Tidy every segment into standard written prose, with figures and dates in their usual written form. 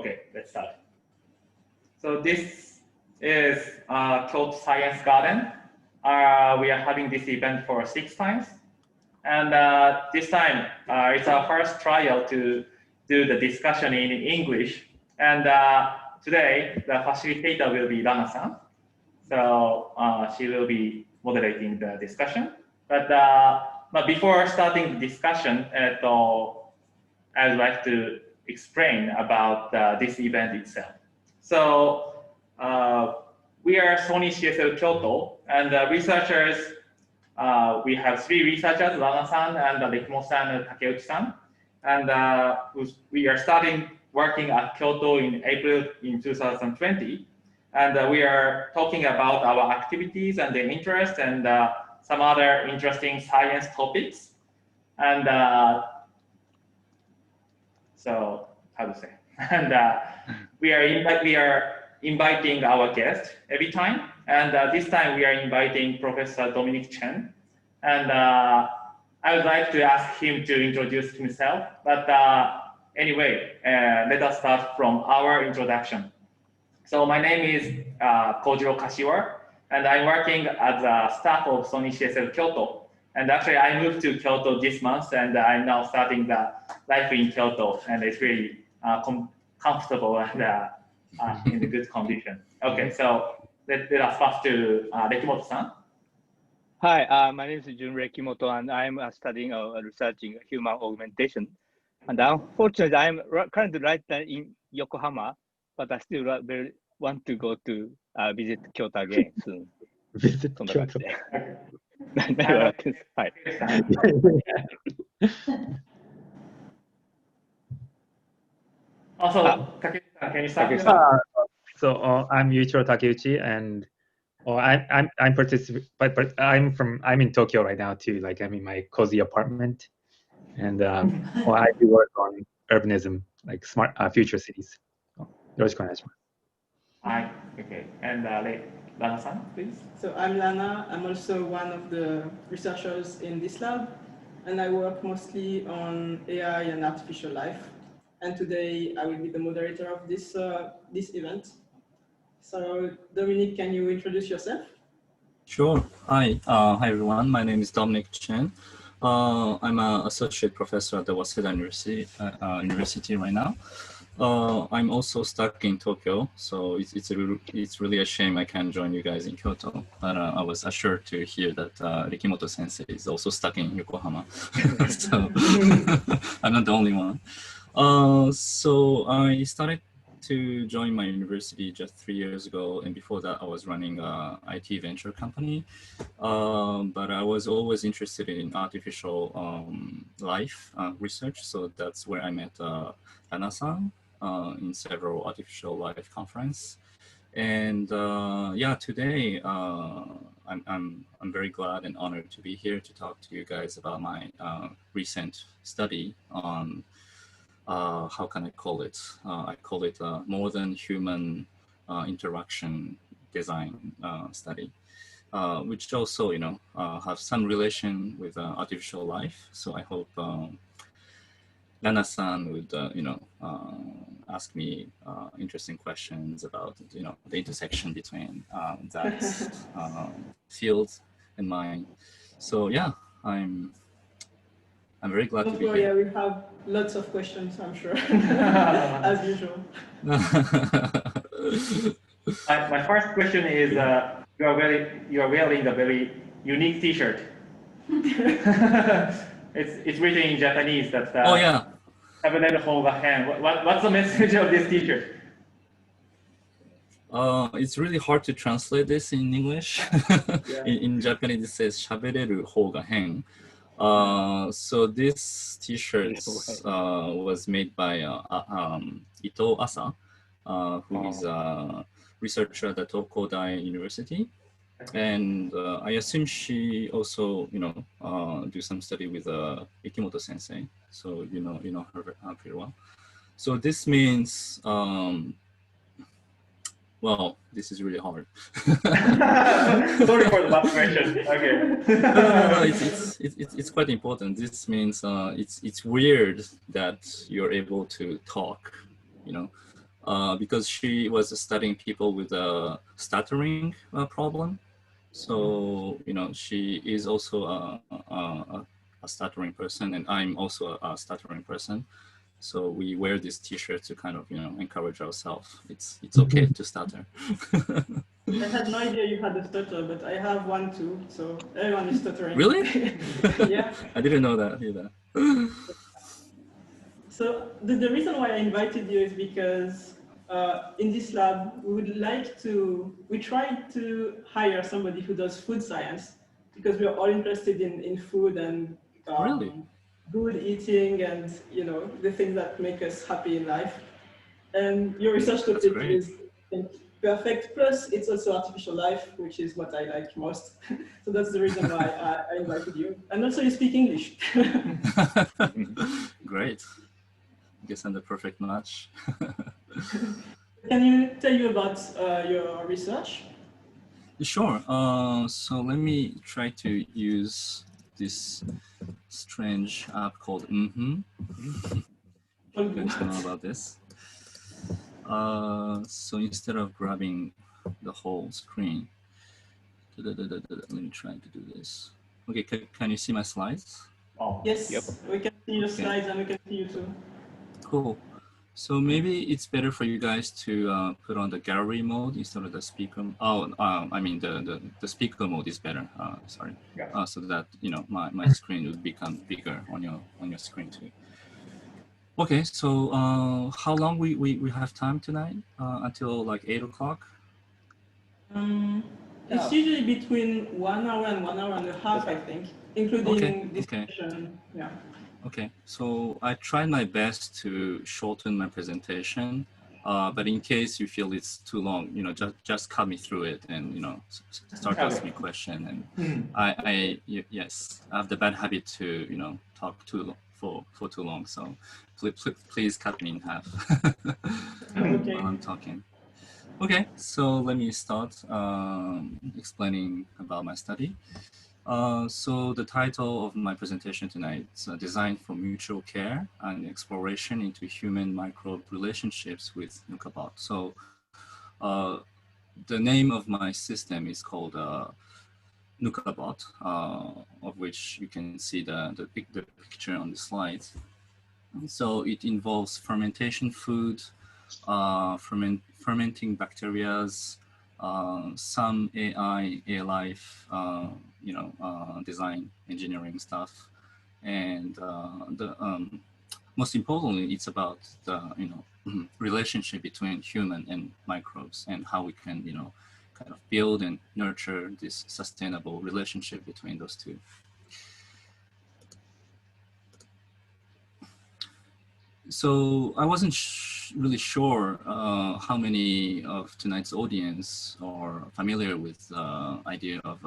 Okay, let's start. So this is Kyoto Science Garden. We are having this event for 6 times. And this time, it's our first trial to do the discussion in English. And today, the facilitator will be Rana-san. So she will be moderating the discussion. But before starting the discussion, I would like to explain about this event itself. So we are Sony CSL Kyoto, and researchers, we have 3 researchers, Rana-san and Rekimo-san and Takeuchi-san. And we are starting working at Kyoto in April in 2020. And we are talking about our activities and the interest and some other interesting science topics. And so, how to say? And we are inviting our guests every time. And this time we are inviting Professor Dominic Chen. And I would like to ask him to introduce himself. But anyway, let us start from our introduction. So my name is Kojiro Kashiwa, and I'm working as a staff of Sony CSL Kyoto. And actually, I moved to Kyoto this month, and I'm now starting the life in Kyoto, and it's really comfortable and in a good condition. Okay, so let us pass to Rekimoto-san. Hi, my name is Jun Rekimoto, and I'm studying researching human augmentation. And unfortunately, I'm currently right now in Yokohama, but I still very want to go to visit Kyoto again soon. Visit Kyoto. Hi. Also, Takeuchi-san, can you start? So I'm Yuichiro Takeuchi, and I'm in Tokyo right now too. Like I'm in my cozy apartment, and I do work on urbanism, like smart future cities. Yoroshiku onegaishimasu. Hi. Okay. And Lana-san, please. So I'm Lana. I'm also one of the researchers in this lab, and I work mostly on AI and artificial life. And today I will be the moderator of this event. So Dominic, can you introduce yourself? Sure. Hi. Hi everyone. My name is Dominic Chen. I'm an associate professor at the Waseda University right now. I'm also stuck in Tokyo, so it's really a shame I can't join you guys in Kyoto. But I was assured to hear that Rikimoto Sensei is also stuck in Yokohama, so I'm not the only one. So I started to join my university just 3 years ago, and before that I was running an IT venture company. But I was always interested in artificial life research, so that's where I met Anna-san in several artificial life conference. And yeah, today I'm very glad and honored to be here to talk to you guys about my recent study on how can I call it? I call it more than human interaction design study, which also, you know, have some relation with artificial life. So I hope Nana-san would, you know, ask me interesting questions about, you know, the intersection between that field and mine. So yeah, I'm very glad to be here. Yeah, we have lots of questions, I'm sure, as usual. My first question is, you are wearing a very unique T-shirt. It's written in Japanese that. Oh yeah. What's the message of this T-shirt? It's really hard to translate this in English. Yeah. In Japanese, it says "shabereru hou ga hen." So this T-shirt was made by Ito Asa, who is a researcher at the Tokodai University, and I assume she also, you know, do some study with Ikimoto Sensei. So you know her pretty well. So this means. Well, this is really hard. Sorry for the last question. Okay. No, it's quite important. This means it's weird that you're able to talk, you know, because she was studying people with a stuttering problem. So, you know, she is also a stuttering person, and I'm also a stuttering person. So we wear this T-shirt to kind of, you know, encourage ourselves. It's okay to stutter. I had no idea you had a stutter, but I have one too. So everyone is stuttering. Really? Yeah. I didn't know that either. So the reason why I invited you is because in this lab, we try to hire somebody who does food science because we are all interested in food and Really? good eating and, you know, the things that make us happy in life. And your research That's topic great. is perfect. Plus, it's also artificial life, which is what I like most. So that's the reason why I invited you. And also, you speak English. Great. Guess I'm the perfect match. Can you tell you about your research? Sure. So let me try to use this strange app called Mm-hmm. You guys know about this. So instead of grabbing the whole screen, let me try to do this. Okay, can you see my slides? Oh, Yes, yep. we can see your Okay. slides and we can see you too. Cool. So maybe it's better for you guys to put on the gallery mode instead of the speaker. Oh, I mean the speaker mode is better. Sorry. Yeah. So that, you know, my screen would become bigger on your screen too. Okay. So how long we have time tonight? Until like 8 o'clock. It's usually between 1 hour and 1 hour and a half, I think, including discussion. Yeah. Okay, so I tried my best to shorten my presentation, but in case you feel it's too long, you know, just cut me through it and, you know, start asking me a question. And yes, I have the bad habit to, you know, talk for too long. So please cut me in half Okay. while I'm talking. Okay, so let me start explaining about my study. So the title of my presentation tonight is Design for Mutual Care and Exploration into Human Microbe Relationships with NukaBot. So the name of my system is called NukaBot, of which you can see the picture on the slides. So it involves fermentation food, fermenting bacterias, some AI, life, you know, design engineering stuff, and most importantly, it's about the, you know, relationship between human and microbes and how we can, you know, kind of build and nurture this sustainable relationship between those two. So I wasn't really sure how many of tonight's audience are familiar with the idea of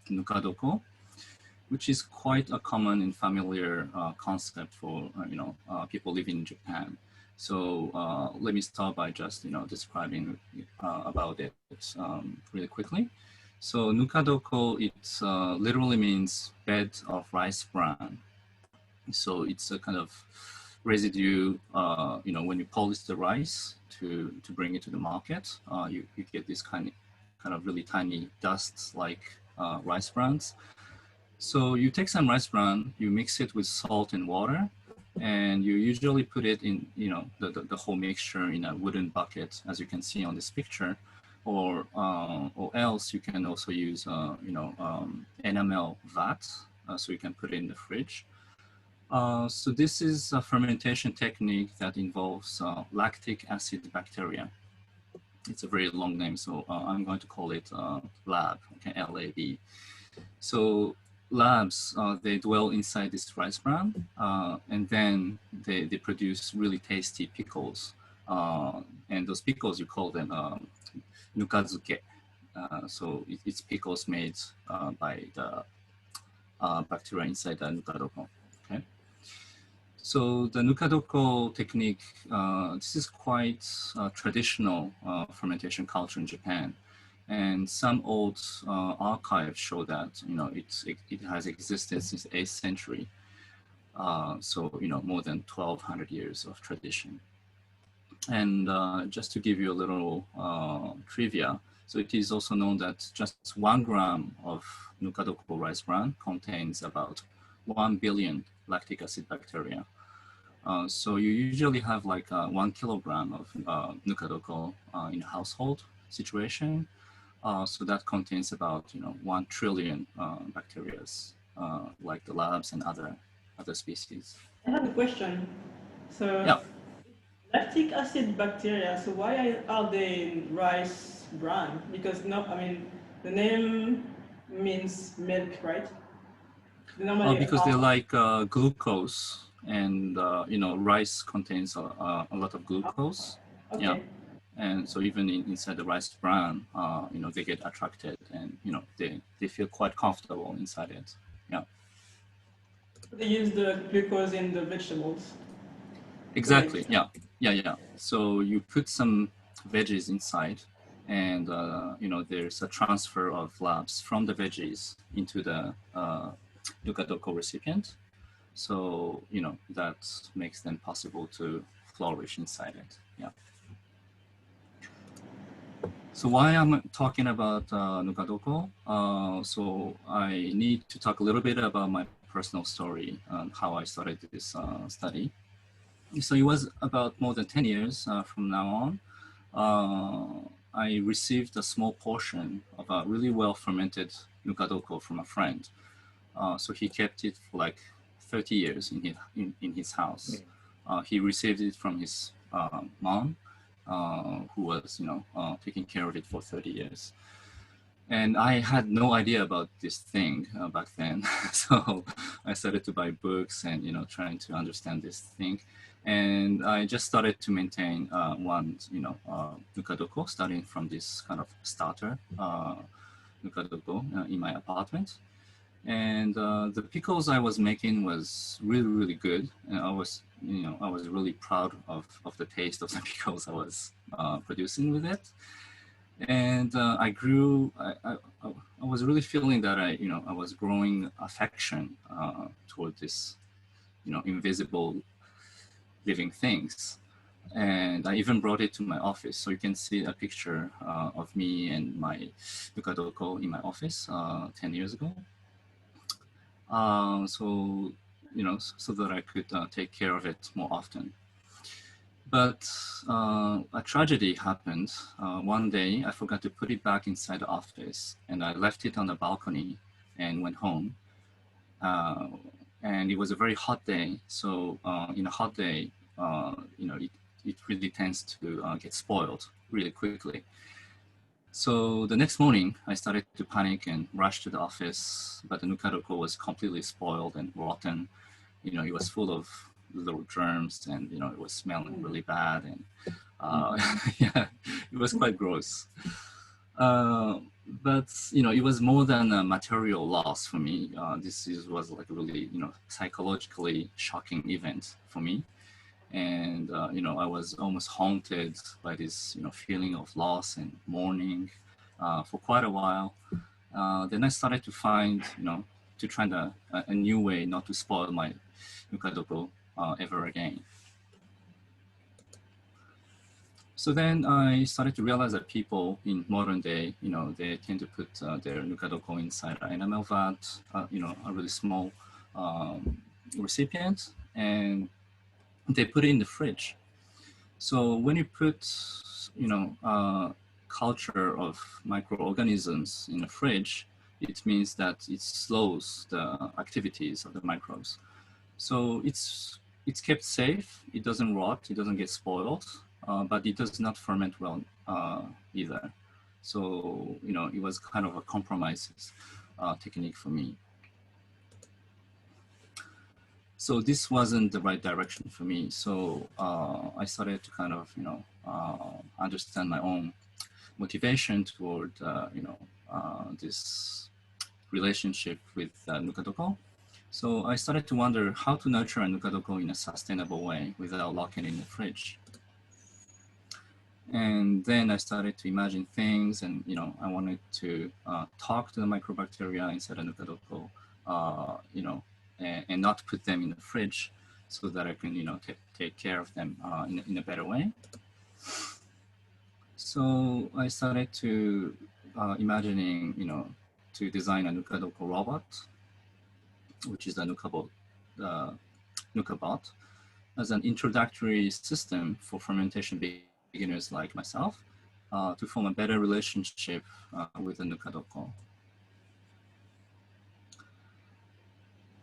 nukadoko, which is quite a common and familiar concept for you know, people living in Japan. So let me start by just, you know, describing about it really quickly. So nukadoko, it literally means bed of rice bran. So it's a kind of residue, you know, when you polish the rice to bring it to the market, you get this kind of really tiny dust like rice brans. So you take some rice bran, you mix it with salt and water, and you usually put it in, you know, the whole mixture in a wooden bucket, as you can see on this picture, or else you can also use, you know, enamel vat, so you can put it in the fridge. So this is a fermentation technique that involves lactic acid bacteria. It's a very long name, so I'm going to call it LAB, okay, L-A-B. So labs, they dwell inside this rice bran, and then they produce really tasty pickles. And those pickles, you call them nukazuke. So it's pickles made by the bacteria inside the nukadoko. Okay. So the nukadoko technique, this is quite traditional fermentation culture in Japan. And some old archives show that, you know, it has existed since the 8th century. So, you know, more than 1,200 years of tradition. And just to give you a little trivia, so it is also known that just 1 gram of Nukadoko rice bran contains about 1 billion lactic acid bacteria. So you usually have like 1 kilogram of Nukadoko in a household situation. So that contains about 1 trillion bacteria, like the labs and other species. I have a question. So Yeah. lactic acid bacteria, so why are they in rice bran? Because no, I mean, the name means milk, right? They normally Because they are. like glucose, and rice contains a lot of glucose. Yeah, Okay. and so even inside the rice bran, they get attracted, and they feel quite comfortable inside it. Yeah, They use the glucose in the vegetables. exactly. Yeah, yeah. So you put some veggies inside, and there's a transfer of labs from the veggies into the Dukadoko recipient. So, that makes them possible to flourish inside it. Yeah. So why I'm talking about Nukadoko? So I need to talk a little bit about my personal story and how I started this study. So it was about more than 10 years from now on. I received a small portion of a really well fermented Nukadoko from a friend. So he kept it for like 30 years in his house. He received it from his mom, who was taking care of it for 30 years. And I had no idea about this thing back then. So I started to buy books and trying to understand this thing. And I just started to maintain one Nukadoko, starting from this kind of starter Nukadoko in my apartment. And the pickles I was making was really, really good. And I was really proud of the taste of the pickles I was producing with it. And I grew, I was really feeling that I was growing affection toward this, invisible living things. And I even brought it to my office. So you can see a picture of me and my Nukadoko in my office 10 years ago. So so that I could take care of it more often. But a tragedy happened. One day I forgot to put it back inside the office, and I left it on the balcony and went home. And it was a very hot day. So in a hot day, it really tends to get spoiled really quickly. So the next morning, I started to panic and rush to the office, but the Nukadoko was completely spoiled and rotten. It was full of little germs, and it was smelling really bad, and yeah, it was quite gross. But it was more than a material loss for me. Was like a really psychologically shocking event for me. And I was almost haunted by this feeling of loss and mourning for quite a while. Then I started to find to try a new way not to spoil my Nukadoko ever again. So then I started to realize that people in modern day, they tend to put their Nukadoko inside an enamel vat, a really small recipient, and they put it in the fridge. So when you put, culture of microorganisms in a fridge, it means that it slows the activities of the microbes. So it's kept safe. It doesn't rot. It doesn't get spoiled, but it does not ferment well either. So it was kind of a compromise technique for me. So this wasn't the right direction for me. So I started to kind of, understand my own motivation toward, this relationship with Nukadoko. So I started to wonder how to nurture a Nukadoko in a sustainable way without locking it in the fridge. And then I started to imagine things, and I wanted to talk to the microbacteria inside a Nukadoko, and not put them in the fridge, so that I can take care of them in a better way. So I started to imagining, to design a Nukadoko robot, which is a Nukabot, as an introductory system for fermentation beginners like myself to form a better relationship with the Nukadoko.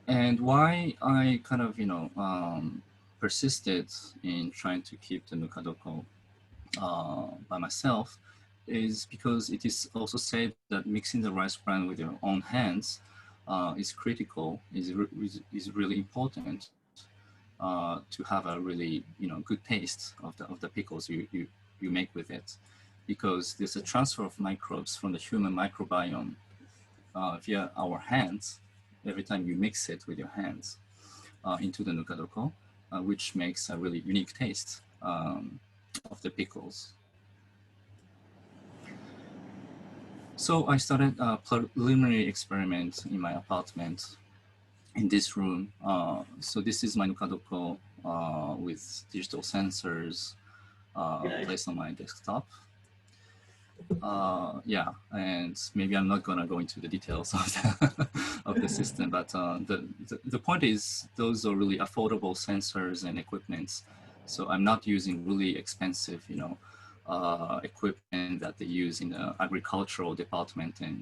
And why I kind of, persisted in trying to keep the Nukadoko by myself is because it is also said that mixing the rice bran with your own hands is critical, is really important to have a really good taste of the pickles you make with it, because there's a transfer of microbes from the human microbiome via our hands every time you mix it with your hands into the Nukadoko, which makes a really unique taste of the pickles. So I started a preliminary experiment in my apartment in this room. So this is my Nukadoko with digital sensors placed on my desktop. Yeah, and maybe I'm not gonna go into the details of the system, but the point is those are really affordable sensors and equipments. So I'm not using really expensive, equipment that they use in the agricultural department and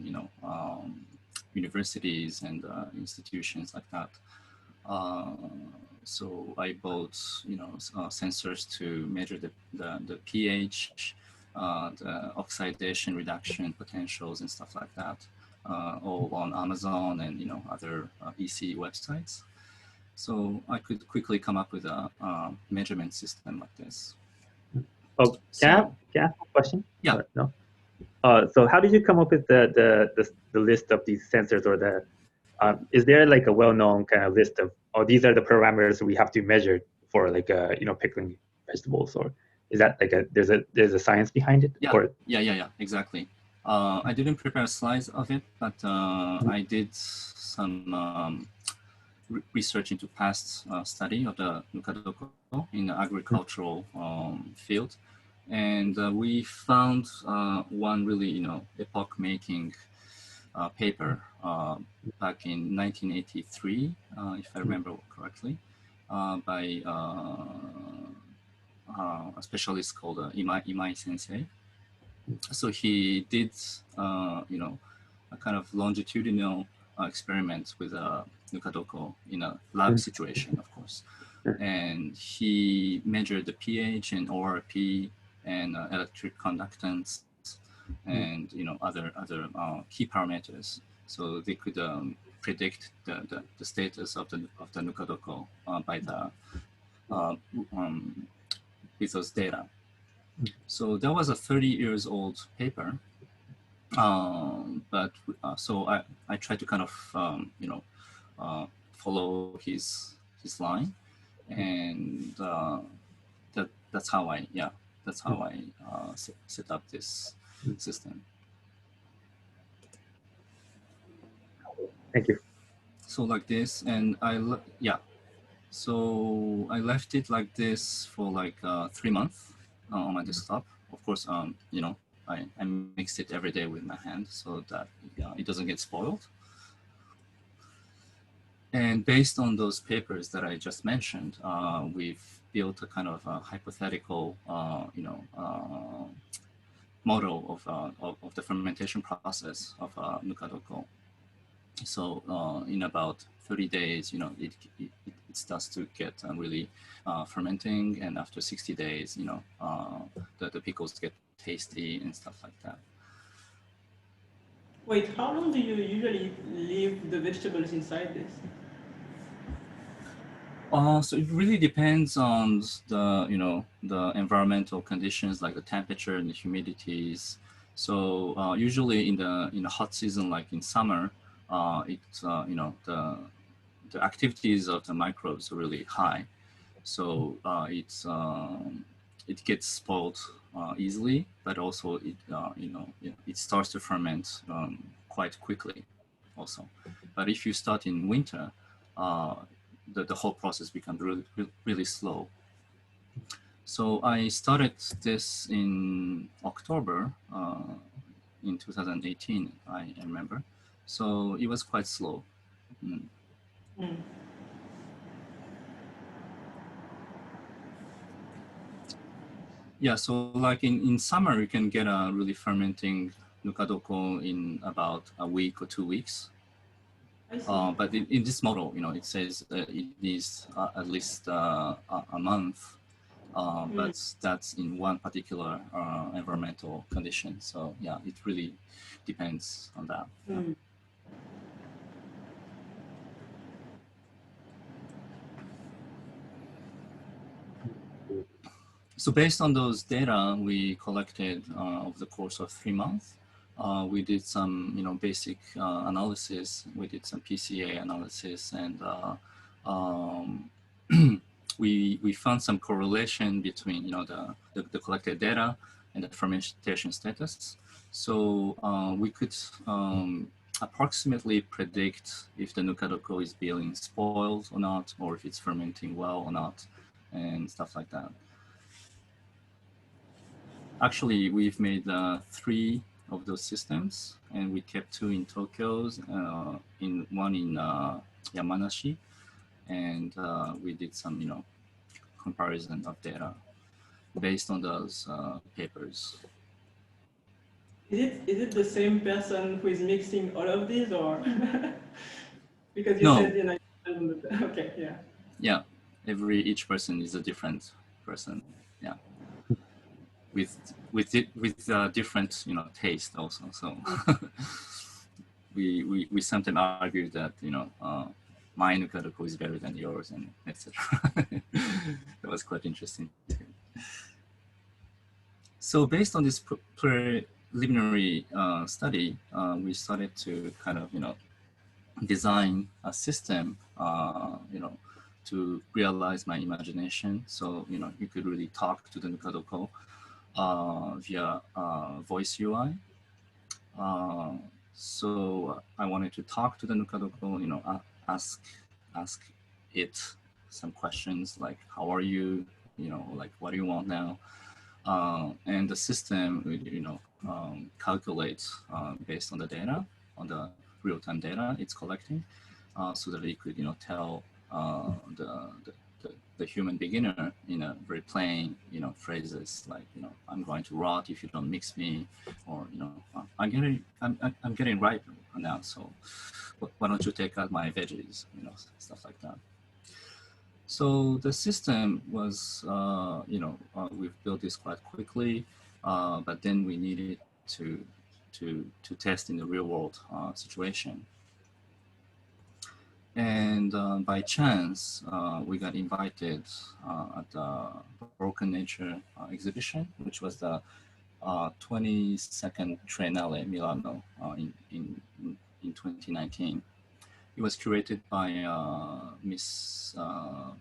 universities and institutions like that. So I bought sensors to measure the pH, the oxidation reduction potentials and stuff like that, all on Amazon and other EC websites. So I could quickly come up with a measurement system like this. Oh, can I ask a question? Yeah. No. So how did you come up with the list of these sensors, or the is there like a well-known kind of list of, oh, these are the parameters we have to measure for like pickling vegetables, or is that like there's a science behind it? Yeah, Or... yeah, exactly. I didn't prepare slides of it, but I did some research into past study of the Nukadoko in the agricultural field, and we found one really epoch-making paper back in 1983, if I remember correctly, by a specialist called Imai Sensei. So he did, a kind of longitudinal experiment with Nukadoko in a lab situation, of course. And he measured the pH and ORP and electric conductance and other key parameters, so they could predict the status of the Nukadoko by the with those data. So that was a 30 years old paper, but so I tried to kind of follow his line, and that's how I set up this system. Thank you. So like this, and so I left it like this for like 3 months on my desktop. Of course, I mixed it every day with my hand so that it doesn't get spoiled. And based on those papers that I just mentioned, we've built a kind of a hypothetical, model of the fermentation process of Nukadoko. So in about 30 days, it starts to get really fermenting, and after 60 days, the pickles get tasty and stuff like that. Wait, how long do you usually leave the vegetables inside this? So it really depends on the environmental conditions, like the temperature and the humidities. So usually in the hot season, like in summer, the activities of the microbes are really high, so it gets spoiled easily, but also it starts to ferment quite quickly also. But if you start in winter, the whole process becomes really slow. So I started this in October in 2018, I remember. So it was quite slow. Mm. Mm. Yeah, so like in summer, you can get a really fermenting nukadoko in about a week or 2 weeks. I see. But in this model, it says it needs at least a month. But that's in one particular environmental condition. So yeah, it really depends on that. Yeah. So based on those data we collected over the course of 3 months, we did some, basic analysis. We did some PCA analysis, and um, we found some correlation between, the collected data and the fermentation status. So we could approximately predict if the nukadoko is being spoiled or not, or if it's fermenting well or not, and stuff like that. Actually, we've made 3 of those systems, and we kept 2 in Tokyo, one in Yamanashi, and we did some, comparison of data based on those papers. Is it the same person who is mixing all of these, or because you No. said okay, yeah. Yeah, each person is a different person. Yeah, with different taste also. So we sometimes argue that my nukadoko is better than yours, and etc. That was quite interesting too. So based on this preliminary study, we started to kind of design a system to realize my imagination. So you could really talk to the nukadoko via voice UI. So I wanted to talk to the nukadoko, ask it some questions like, how are you, like, what do you want now? And the system would, calculate based on the data, on the real-time data it's collecting, so that it could, tell the human beginner in a very plain, phrases like, I'm going to rot if you don't mix me, or I'm getting ripe now, so why don't you take out my veggies, stuff like that. So the system was, we've built this quite quickly, but then we needed to test in the real world situation. And by chance, we got invited at the Broken Nature exhibition, which was the 22nd Triennale Milano in 2019. It was curated by Miss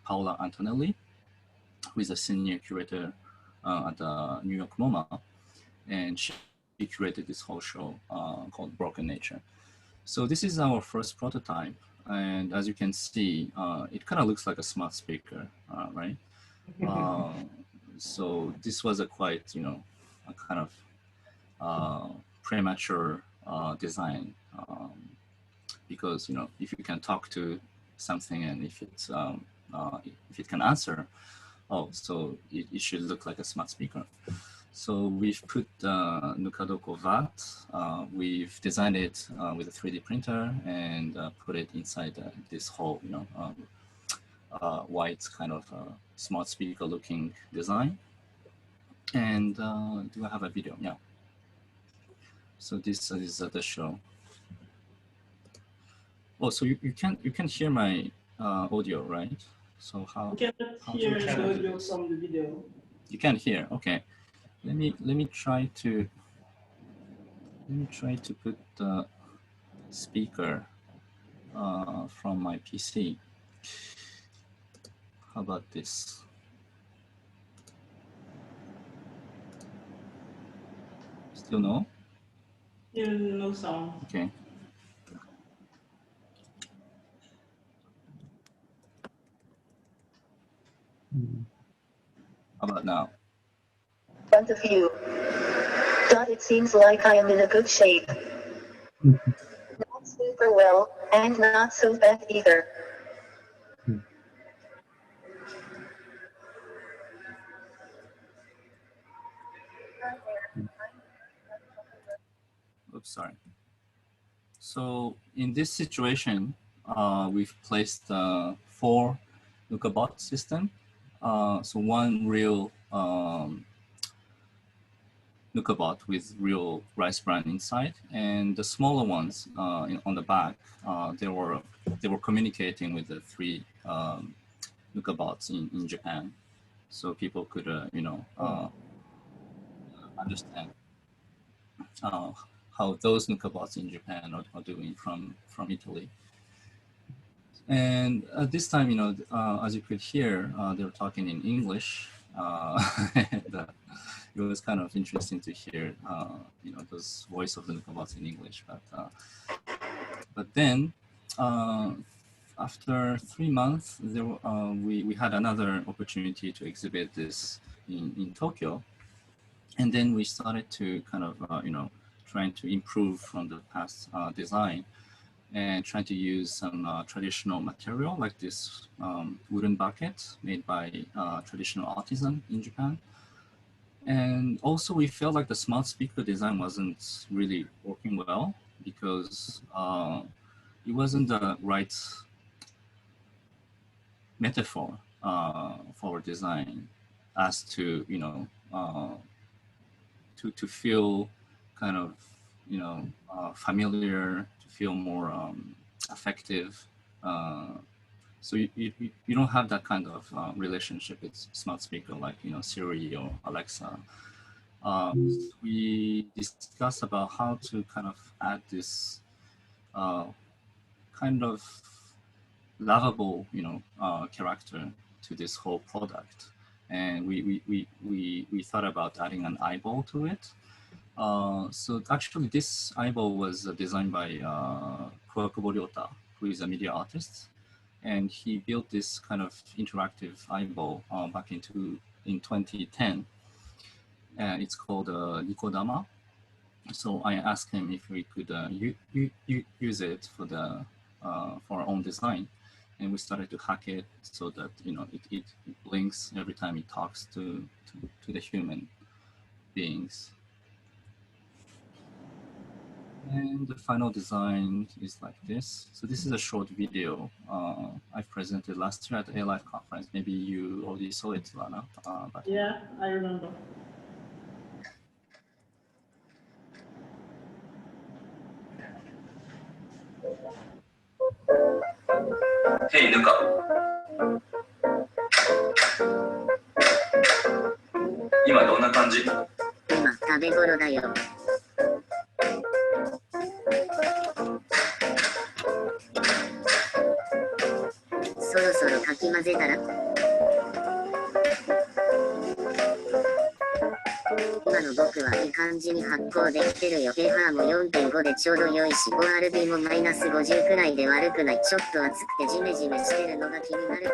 Paola Antonelli, who is a senior curator at the New York MoMA, and she curated this whole show called Broken Nature. So this is our first prototype, and as you can see, it kind of looks like a smart speaker, right? So this was a quite, a kind of premature design, because if you can talk to something and if it can answer, so it should look like a smart speaker. So we've put Nukadoko VAT. We've designed it with a 3D printer and put it inside this whole, white kind of smart speaker looking design. And do I have a video? Yeah. So this is the show. Oh, so you can hear my audio, right? So how? You cannot hear the audio from the video. You can't hear. Okay. Let me try to put the speaker from my PC. How about this? Still no? Still no sound. Okay. How about now? Front of you. It seems like I am in a good shape. Not super well, and not so bad either. Oops, sorry. So in this situation, we've placed 4 NukaBot system. So one real NukaBot with real rice bran inside, and the smaller ones on the back, they were communicating with the 3 NukaBots in Japan, so people could understand how those NukaBots in Japan are doing from Italy. And at this time, as you could hear, they were talking in English. And, it was kind of interesting to hear, those voice of the NukaBots in English. But then, after 3 months, we had another opportunity to exhibit this in Tokyo. And then we started to kind of, trying to improve from the past design and trying to use some traditional material like this wooden bucket made by traditional artisan in Japan. And also we felt like the smart speaker design wasn't really working well because it wasn't the right metaphor for design as to, to feel kind of, familiar, to feel more effective. So you don't have that kind of relationship with smart speaker like, Siri or Alexa. We discussed about how to kind of add this kind of lovable, character to this whole product. And we thought about adding an eyeball to it. So actually this eyeball was designed by Kuwakubo Ryota, who is a media artist. And he built this kind of interactive eyeball back in 2010. It's called Nikodama. So I asked him if we could use it for our own design, and we started to hack it so that it blinks every time it talks to the human beings. And the final design is like this. So this is a short video I presented last year at the A-Life conference. Maybe you already saw it, Lana. Yeah, I remember. Hey, Nuka. 今どんな感じ？今食べ頃だよ。そろそろかき混ぜたら？今の僕はいい感じに発酵できてるよ。pH も 4.5 でちょうど良いし、ORB もマイナス50くらいで悪くない。ちょっと暑くてジメジメしてるのが気になるけど。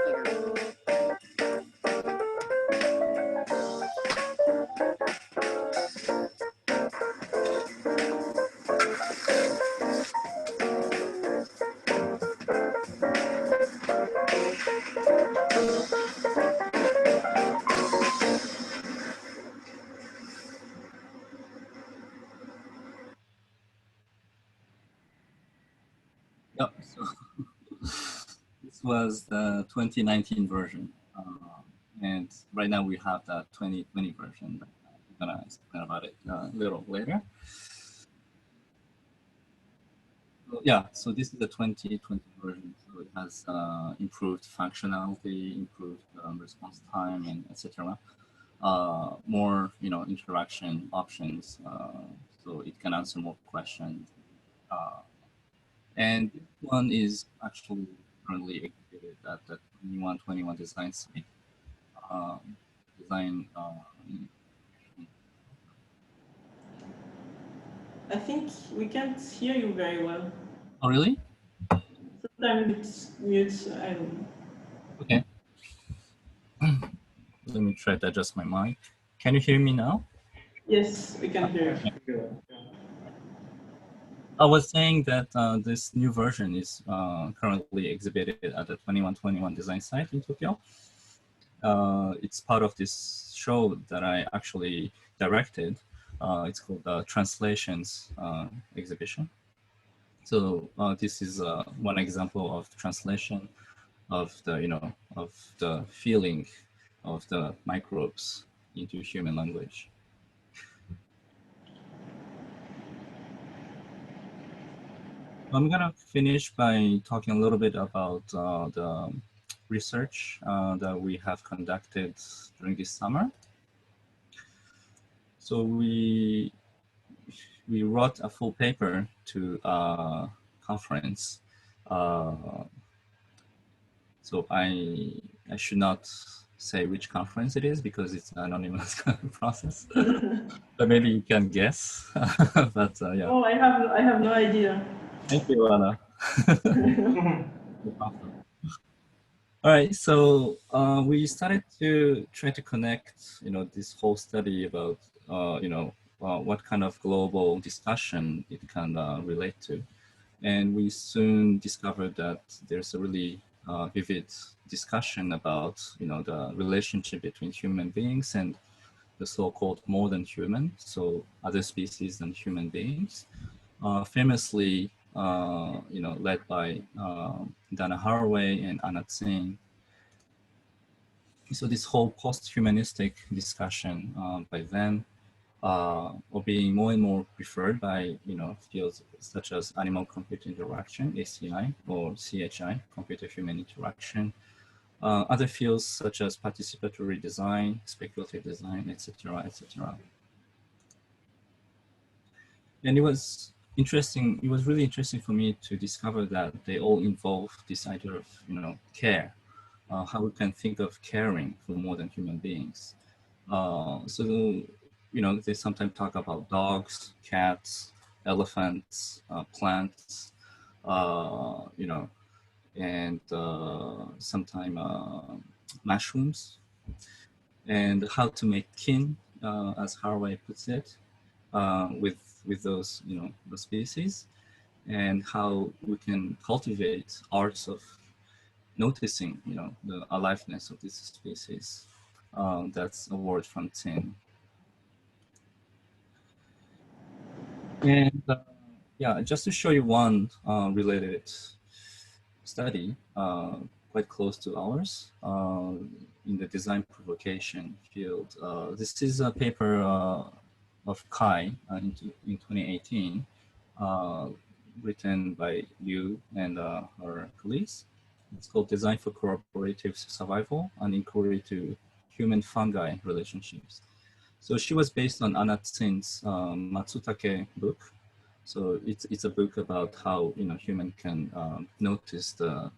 Yep. So this was the 2019 version, and right now we have the 2020 version. I'm gonna explain about it a little later. So, yeah, so this is the 2020 version. So it has improved functionality, improved response time, and etc. More, interaction options, so it can answer more questions. And this one is actually currently exhibited at the 2121 design site. I think we can't hear you very well. Oh, really? Sometimes it's mute, I don't know. Okay. let me try to adjust my mic. Can you hear me now? Yes, we can hear you. I was saying that this new version is currently exhibited at the 2121 design site in Tokyo. It's part of this show that I actually directed. It's called the Translations exhibition. So this is one example of translation of the, of the feeling of the microbes into human language. I'm gonna finish by talking a little bit about the research that we have conducted during this summer. So we wrote a full paper to a conference. So I should not say which conference it is because it's an anonymous process. But maybe you can guess. But yeah. Oh, I have no idea. Thank you, Anna. No problem. All right, so we started to try to connect, this whole study about, what kind of global discussion it can relate to. And we soon discovered that there's a really vivid discussion about, the relationship between human beings and the so-called more than human, so other species than human beings. Famously, led by Dana Haraway and Anna Tsing. So this whole post-humanistic discussion by then, or being more and more preferred by fields such as animal-computer interaction (ACI) or CHI, computer-human interaction. Other fields such as participatory design, speculative design, etc., etc. And it was interesting. It was really interesting for me to discover that they all involve this idea of care, how we can think of caring for more than human beings. So they sometimes talk about dogs, cats, elephants, plants, and sometimes mushrooms, and how to make kin, as Haraway puts it, with those the species, and how we can cultivate arts of noticing the aliveness of this species. That's a word from Tin. And yeah, just to show you one related study, quite close to ours, in the design provocation field. This is a paper of Kai in 2018, written by Liu and her colleagues. It's called Design for Cooperative Survival, an inquiry to human fungi relationships. So she was based on Anna Tsing's Matsutake book. So it's a book about how human can notice the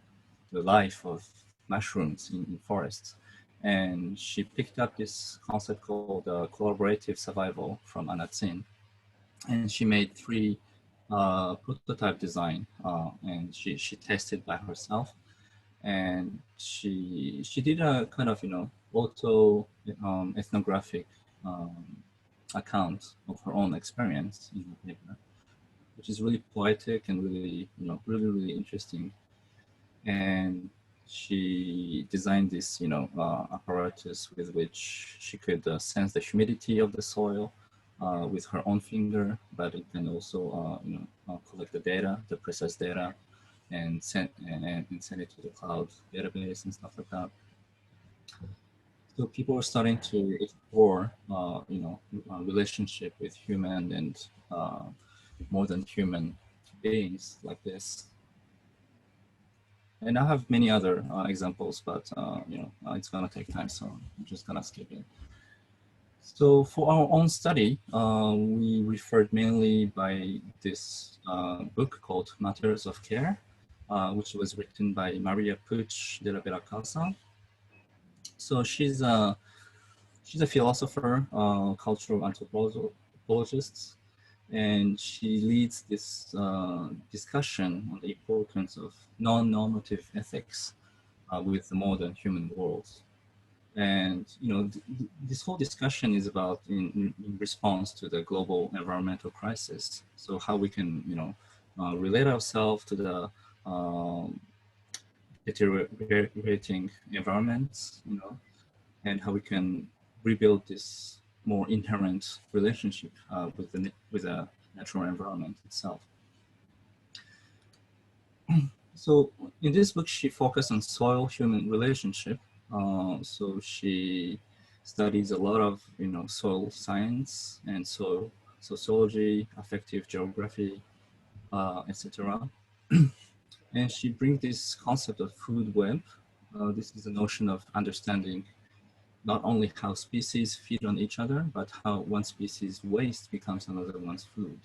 life of mushrooms in forests. And she picked up this concept called collaborative survival from Anna Tsing. And she made 3 prototype design, and she tested by herself. And she did a kind of auto ethnographic account of her own experience in the paper, which is really poetic and really really interesting. And she designed this apparatus with which she could sense the humidity of the soil with her own finger, but it can also collect the data, the precise data, and send it to the cloud database and stuff like that. So people are starting to explore, relationship with human and more than human beings like this. And I have many other examples, but it's gonna take time, so I'm just gonna skip it. So for our own study, we referred mainly by this book called Matters of Care, which was written by Maria Puig de la Veracasa. So she's a philosopher, cultural anthropologist, and she leads this discussion on the importance of non-normative ethics with the modern human world. And this whole discussion is about in response to the global environmental crisis. So how we can relate ourselves to the deteriorating environments, and how we can rebuild this more inherent relationship with the natural environment itself. So in this book, she focused on soil-human relationship. So she studies a lot of soil science and soil sociology, affective geography, etc. And she brings this concept of food web. This is a notion of understanding not only how species feed on each other, but how one species' waste becomes another one's food.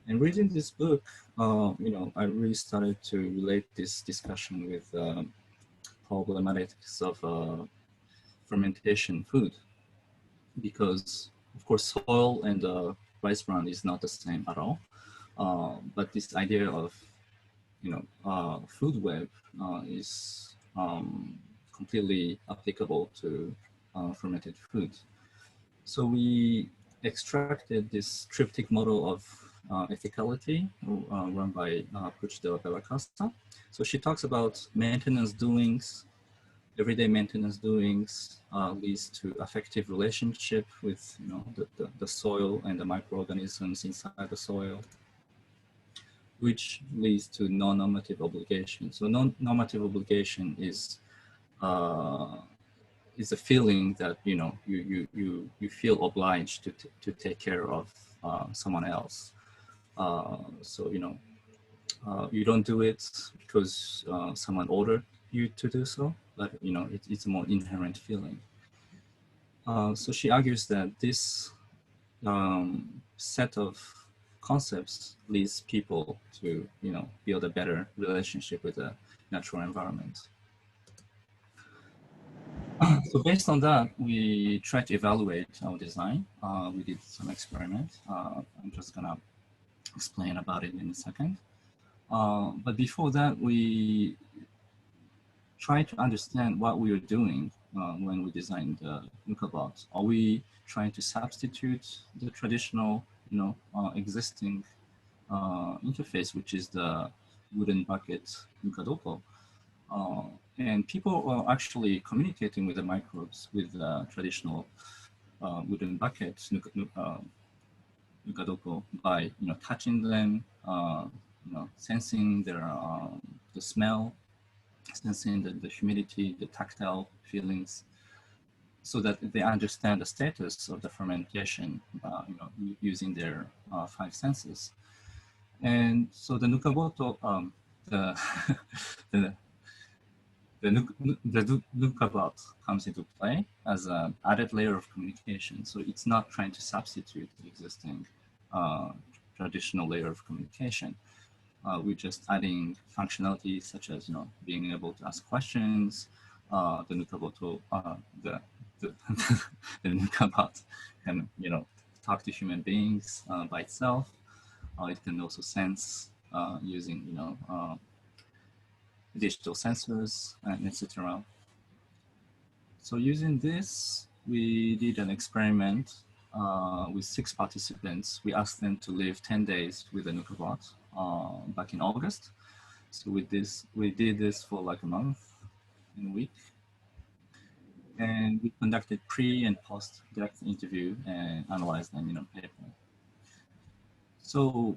And reading this book, I really started to relate this discussion with problematics of fermentation food, because of course soil and rice bran is not the same at all. But this idea of food web is completely applicable to fermented food. So we extracted this triptych model of ethicality run by Puch de la Bellacasa. So she talks about maintenance doings, everyday maintenance doings leads to affective relationship with the soil and the microorganisms inside the soil, which leads to non-normative obligation. So non-normative obligation is a feeling that you feel obliged to take care of someone else. So you don't do it because someone ordered you to do so, but it's a more inherent feeling. So she argues that this set of concepts leads people to build a better relationship with the natural environment. So based on that, we tried to evaluate our design. We did some experiments. I'm just gonna explain about it in a second. But before that, we tried to understand what we were doing when we designed the NukaBot. Are we trying to substitute the traditional, existing interface, which is the wooden bucket Nukadoko? And people are actually communicating with the microbes with the traditional wooden buckets, Nukadoko, by touching them, sensing their the smell, sensing the humidity, the tactile feelings, so that they understand the status of the fermentation, using their 5 senses. And so the Nukaboto, the Nukabot comes into play as an added layer of communication. So it's not trying to substitute the existing traditional layer of communication. We're just adding functionality such as being able to ask questions. The Nukaboto, the Nukabot can talk to human beings by itself. It can also sense using digital sensors and etc. So using this, we did an experiment with 6 participants. We asked them to live 10 days with the NukaBot back in August. So with this, we did this for like a month and a week. And we conducted pre and post direct interview and analyzed them in a paper. So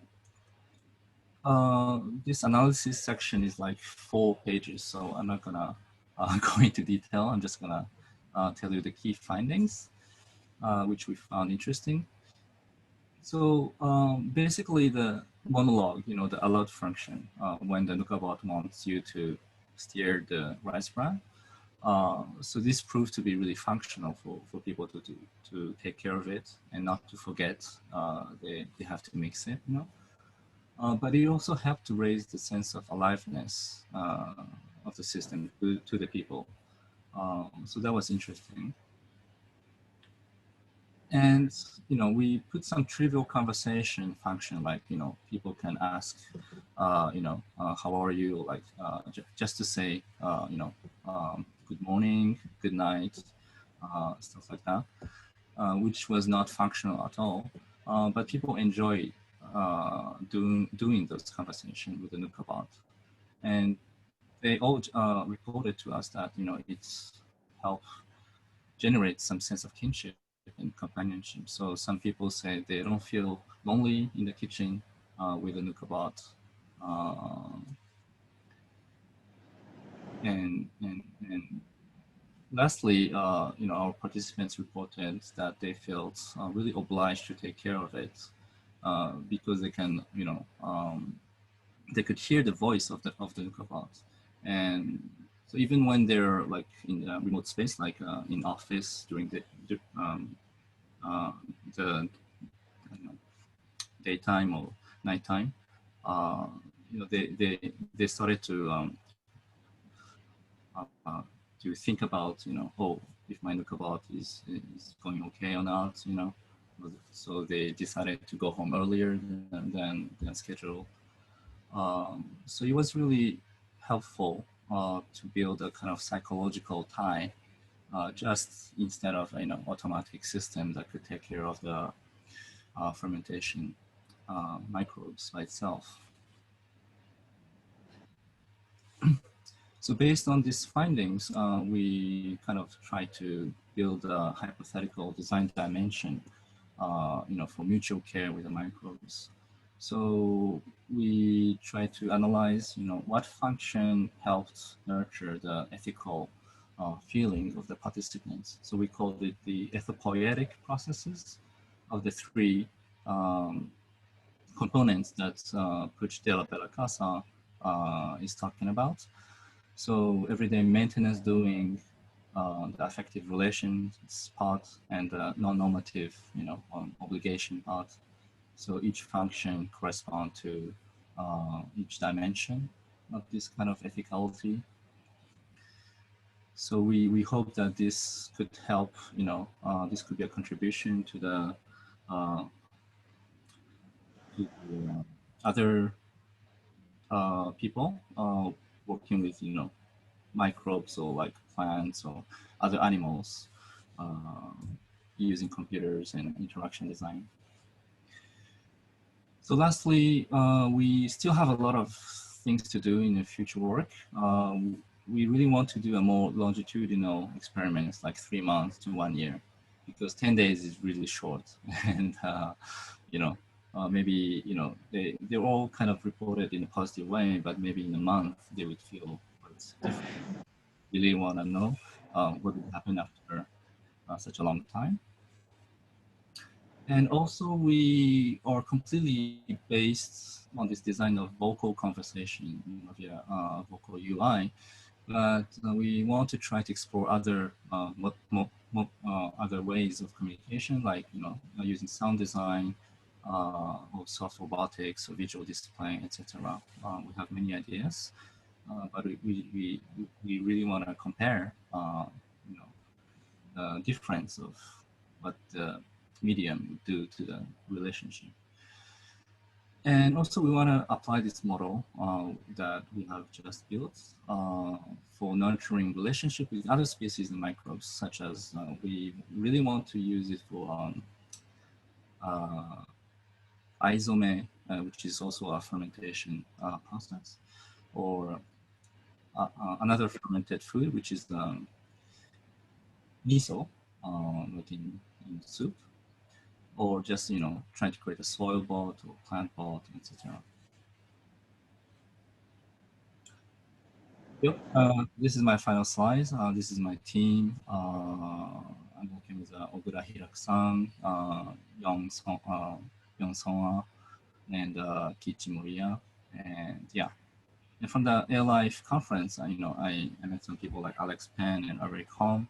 this analysis section is like 4 pages, so I'm not gonna go into detail. I'm just gonna tell you the key findings, which we found interesting. So basically the monologue, the alert function, when the NukaBot wants you to steer the rice bran. So this proved to be really functional for people to take care of it and not to forget they have to mix it, but it also helped to raise the sense of aliveness of the system to the people. So that was interesting. And, we put some trivial conversation function, like, people can ask, how are you? Like, just to say, good morning, good night, stuff like that, which was not functional at all. But people enjoy doing those conversations with the Nuka bot, and they all reported to us that it's help generate some sense of kinship and companionship. So some people say they don't feel lonely in the kitchen with the Nuka bot. And lastly, our participants reported that they felt really obliged to take care of it because they can, they could hear the voice of the Nuka bot, and so even when they're like in a remote space, like in office during the daytime or nighttime, they started to think about, oh, if my Nuka bot is going okay or not, So they decided to go home earlier than scheduled. So it was really helpful to build a kind of psychological tie, just instead of automatic system that could take care of the fermentation microbes by itself. So based on these findings, we kind of try to build a hypothetical design dimension, for mutual care with the microbes. So we try to analyze, what function helped nurture the ethical feeling of the participants. So we call it the ethopoietic processes of the three components that Puch de la Bella Casa is talking about. So everyday maintenance doing, the affective relations part, and the non-normative, obligation part. So each function corresponds to each dimension of this kind of ethicality. So we hope that this could help, this could be a contribution to the other people working with, microbes or like plants or other animals using computers and interaction design. So lastly, we still have a lot of things to do in the future work. We really want to do a more longitudinal experiments, like 3 months to 1 year, because 10 days is really short. And, maybe, they're all kind of reported in a positive way, but maybe in a month they would feel it's different. Really want to know what would happen after such a long time. And also we are completely based on this design of vocal conversation via vocal UI, but we want to try to explore other other ways of communication, like using sound design or soft robotics or visual display, etc. We have many ideas, but we really want to compare the difference of what the medium would do to the relationship. And also we want to apply this model that we have just built for nurturing relationship with other species and microbes, such as we really want to use it for isome, which is also a fermentation process, or another fermented food, which is the miso, like in soup, or just trying to create a soil bot or plant bot, etc. Yep. This is my final slide. This is my team. I'm working with Ogura Hiraku-san, Young Song, and Kichi Moriya, and yeah. And from the AirLife conference, I met some people like Alex Penn and Eric Holm.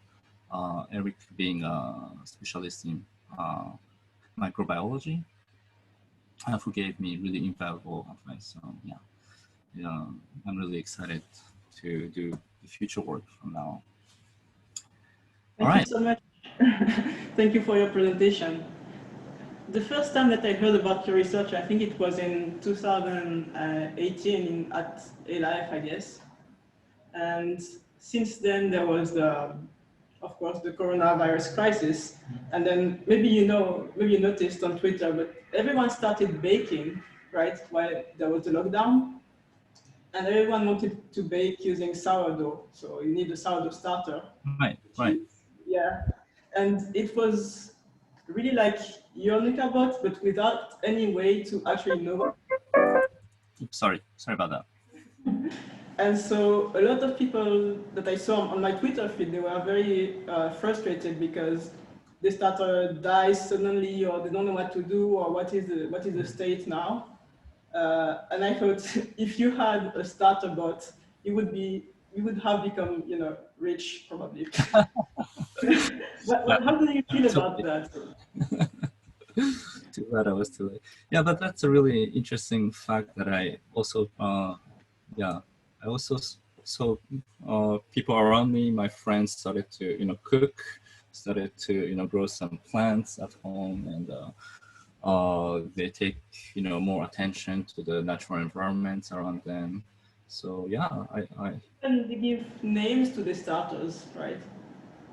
Eric being a specialist in microbiology, who gave me really invaluable advice. So yeah, I'm really excited to do the future work from now on. Thank you so much. Thank you for your presentation. The first time that I heard about your research, I think it was in 2018 at ALife, I guess. And since then, there was the of course, the coronavirus crisis. And then maybe you noticed on Twitter, but everyone started baking, right, while there was the lockdown. And everyone wanted to bake using sourdough. So you need a sourdough starter. Right, Which right. is, yeah. And it was really like Yonikabot, but without any way to actually know. Oops, sorry about that. And so a lot of people that I saw on my Twitter feed, they were very frustrated because the starter dies suddenly, or they don't know what to do, or what is the state now. And I thought if you had a starter bot, you would have become, rich probably. Yeah, How do you feel about totally. that? Too bad I was too late. Yeah, but that's a really interesting fact that I also, yeah, I also saw people around me, my friends started to, cook, started to, grow some plants at home, and they take, more attention to the natural environments around them. So yeah, And they give names to the starters, right?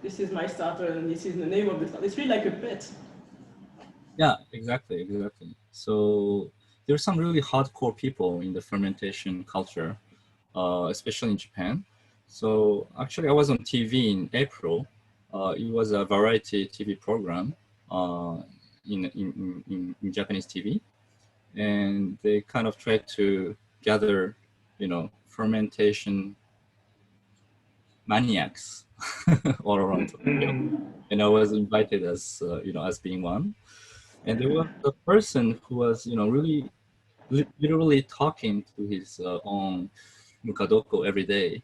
This is my starter, and this is the name of the starter. It's really like a pet. yeah, exactly. So there's some really hardcore people in the fermentation culture, especially in Japan. So actually, I was on TV in April. It was a variety TV program uh, in Japanese TV, and they kind of tried to gather, fermentation maniacs all around Tokyo, and I was invited as as being one. And there was a person who was really literally talking to his own mukadoko every day.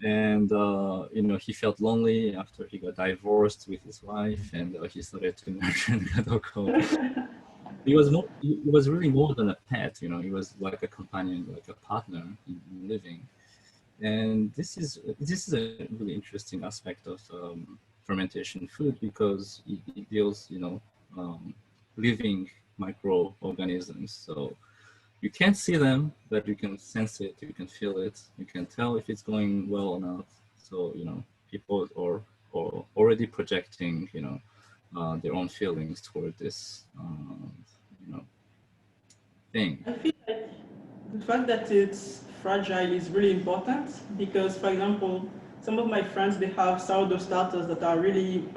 And he felt lonely after he got divorced with his wife, and he started to nurture mukadoko. He was really more than a pet. He was like a companion, like a partner in living. And this is a really interesting aspect of fermentation food, because it deals living microorganisms. So you can't see them, but you can sense it, you can feel it, you can tell if it's going well or not. So people are already projecting their own feelings toward this you know thing. I feel like the fact that it's fragile is really important because, for example, some of my friends, they have sourdough starters that are really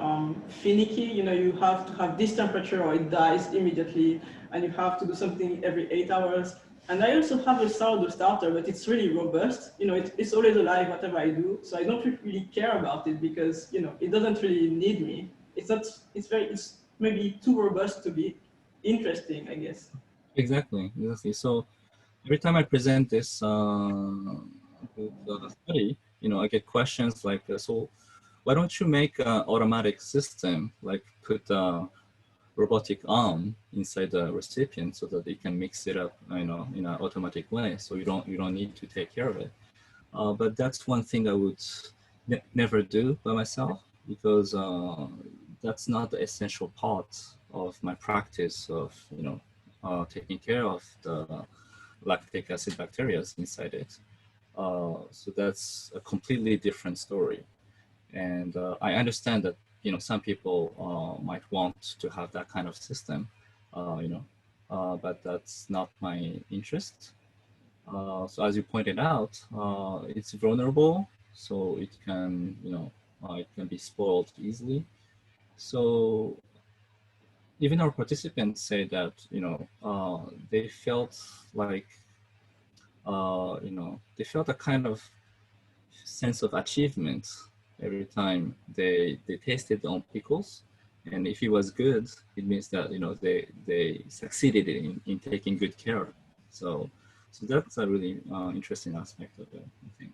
finicky. You have to have this temperature or it dies immediately, and you have to do something every 8 hours. And I also have a sourdough starter, but it's really robust. It's always alive, whatever I do. So I don't really care about it because, it doesn't really need me. It's not, it's maybe too robust to be interesting, I guess. Exactly. So every time I present this study, I get questions like, so why don't you make an automatic system, like put a robotic arm inside the recipient so that they can mix it up, in an automatic way, so you don't need to take care of it. But that's one thing I would never do by myself, because that's not the essential part of my practice of taking care of the lactic acid bacteria inside it. So that's a completely different story. And I understand that some people might want to have that kind of system, but that's not my interest. So as you pointed out, it's vulnerable, so it can be spoiled easily. So even our participants say that they felt like they felt a kind of sense of achievement every time they tasted on pickles, and if it was good, it means that they succeeded in taking good care of it. So that's a really interesting aspect of it, I think.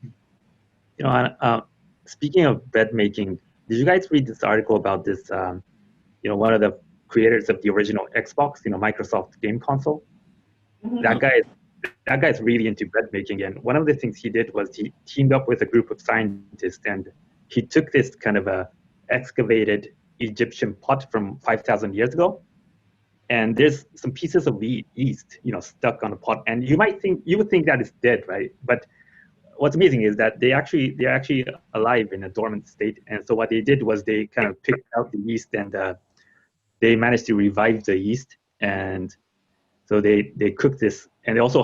Speaking of bread making, did you guys read this article about this? One of the creators of the original Xbox, Microsoft game console. That guy's really into bread making, and one of the things he did was he teamed up with a group of scientists, and he took this kind of a excavated Egyptian pot from 5,000 years ago, and there's some pieces of yeast, stuck on the pot, and you would think that it's dead, right? But what's amazing is that they're actually alive in a dormant state. And so what they did was they kind of picked out the yeast, and they managed to revive the yeast. And so they cooked this, and they also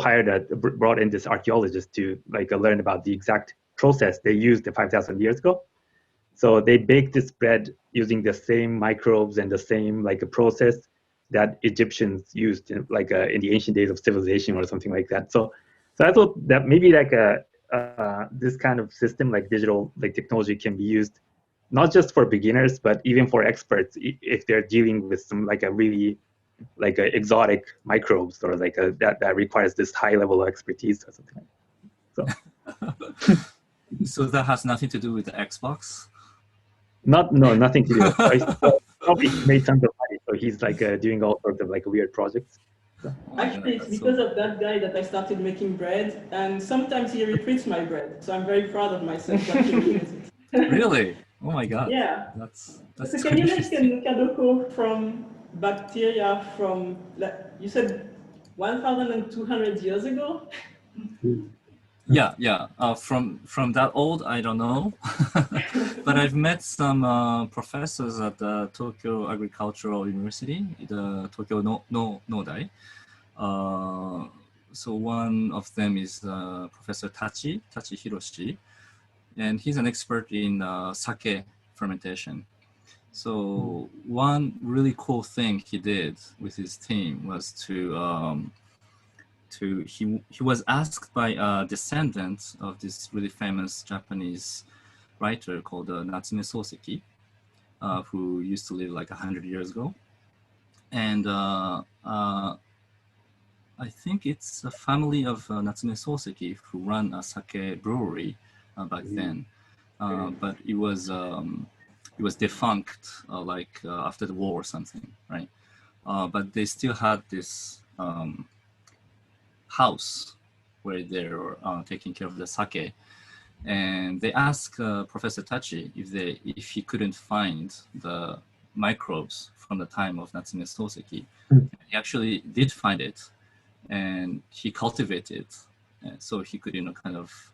brought in this archaeologist to like learn about the exact process they used 5,000 years ago. So they baked this bread using the same microbes and the same like a process that Egyptians used in the ancient days of civilization or something like that. So I thought that maybe like this kind of system, like digital like technology, can be used not just for beginners, but even for experts if they're dealing with some like a really like exotic microbes, or like that requires this high level of expertise or something like that. So. So that has nothing to do with the Xbox? Nothing to do with it. So probably made tons of money, so he's like doing all sorts of like weird projects. So. Actually, it's because of that guy that I started making bread, and sometimes he reprints my bread. So I'm very proud of myself for actually using it. Really? Oh my god. Yeah. That's So so can you make interesting. a kadoko from bacteria from, you said 1,200 years ago? Yeah. From that old, I don't know, but I've met some professors at the Tokyo Agricultural University, the Tokyo Nodai. So one of them is Professor Tachi Hiroshi, and he's an expert in sake fermentation. So one really cool thing he did with his team was he was asked by a descendant of this really famous Japanese writer called Natsume Soseki, who used to live like 100 years ago. And I think it's a family of Natsume Soseki who ran a sake brewery back then. But it was defunct after the war or something, right? But they still had this house where they were taking care of the sake, and they asked Professor Tachi if he couldn't find the microbes from the time of Natsume Soseki. He actually did find it, and he cultivated it, so he could kind of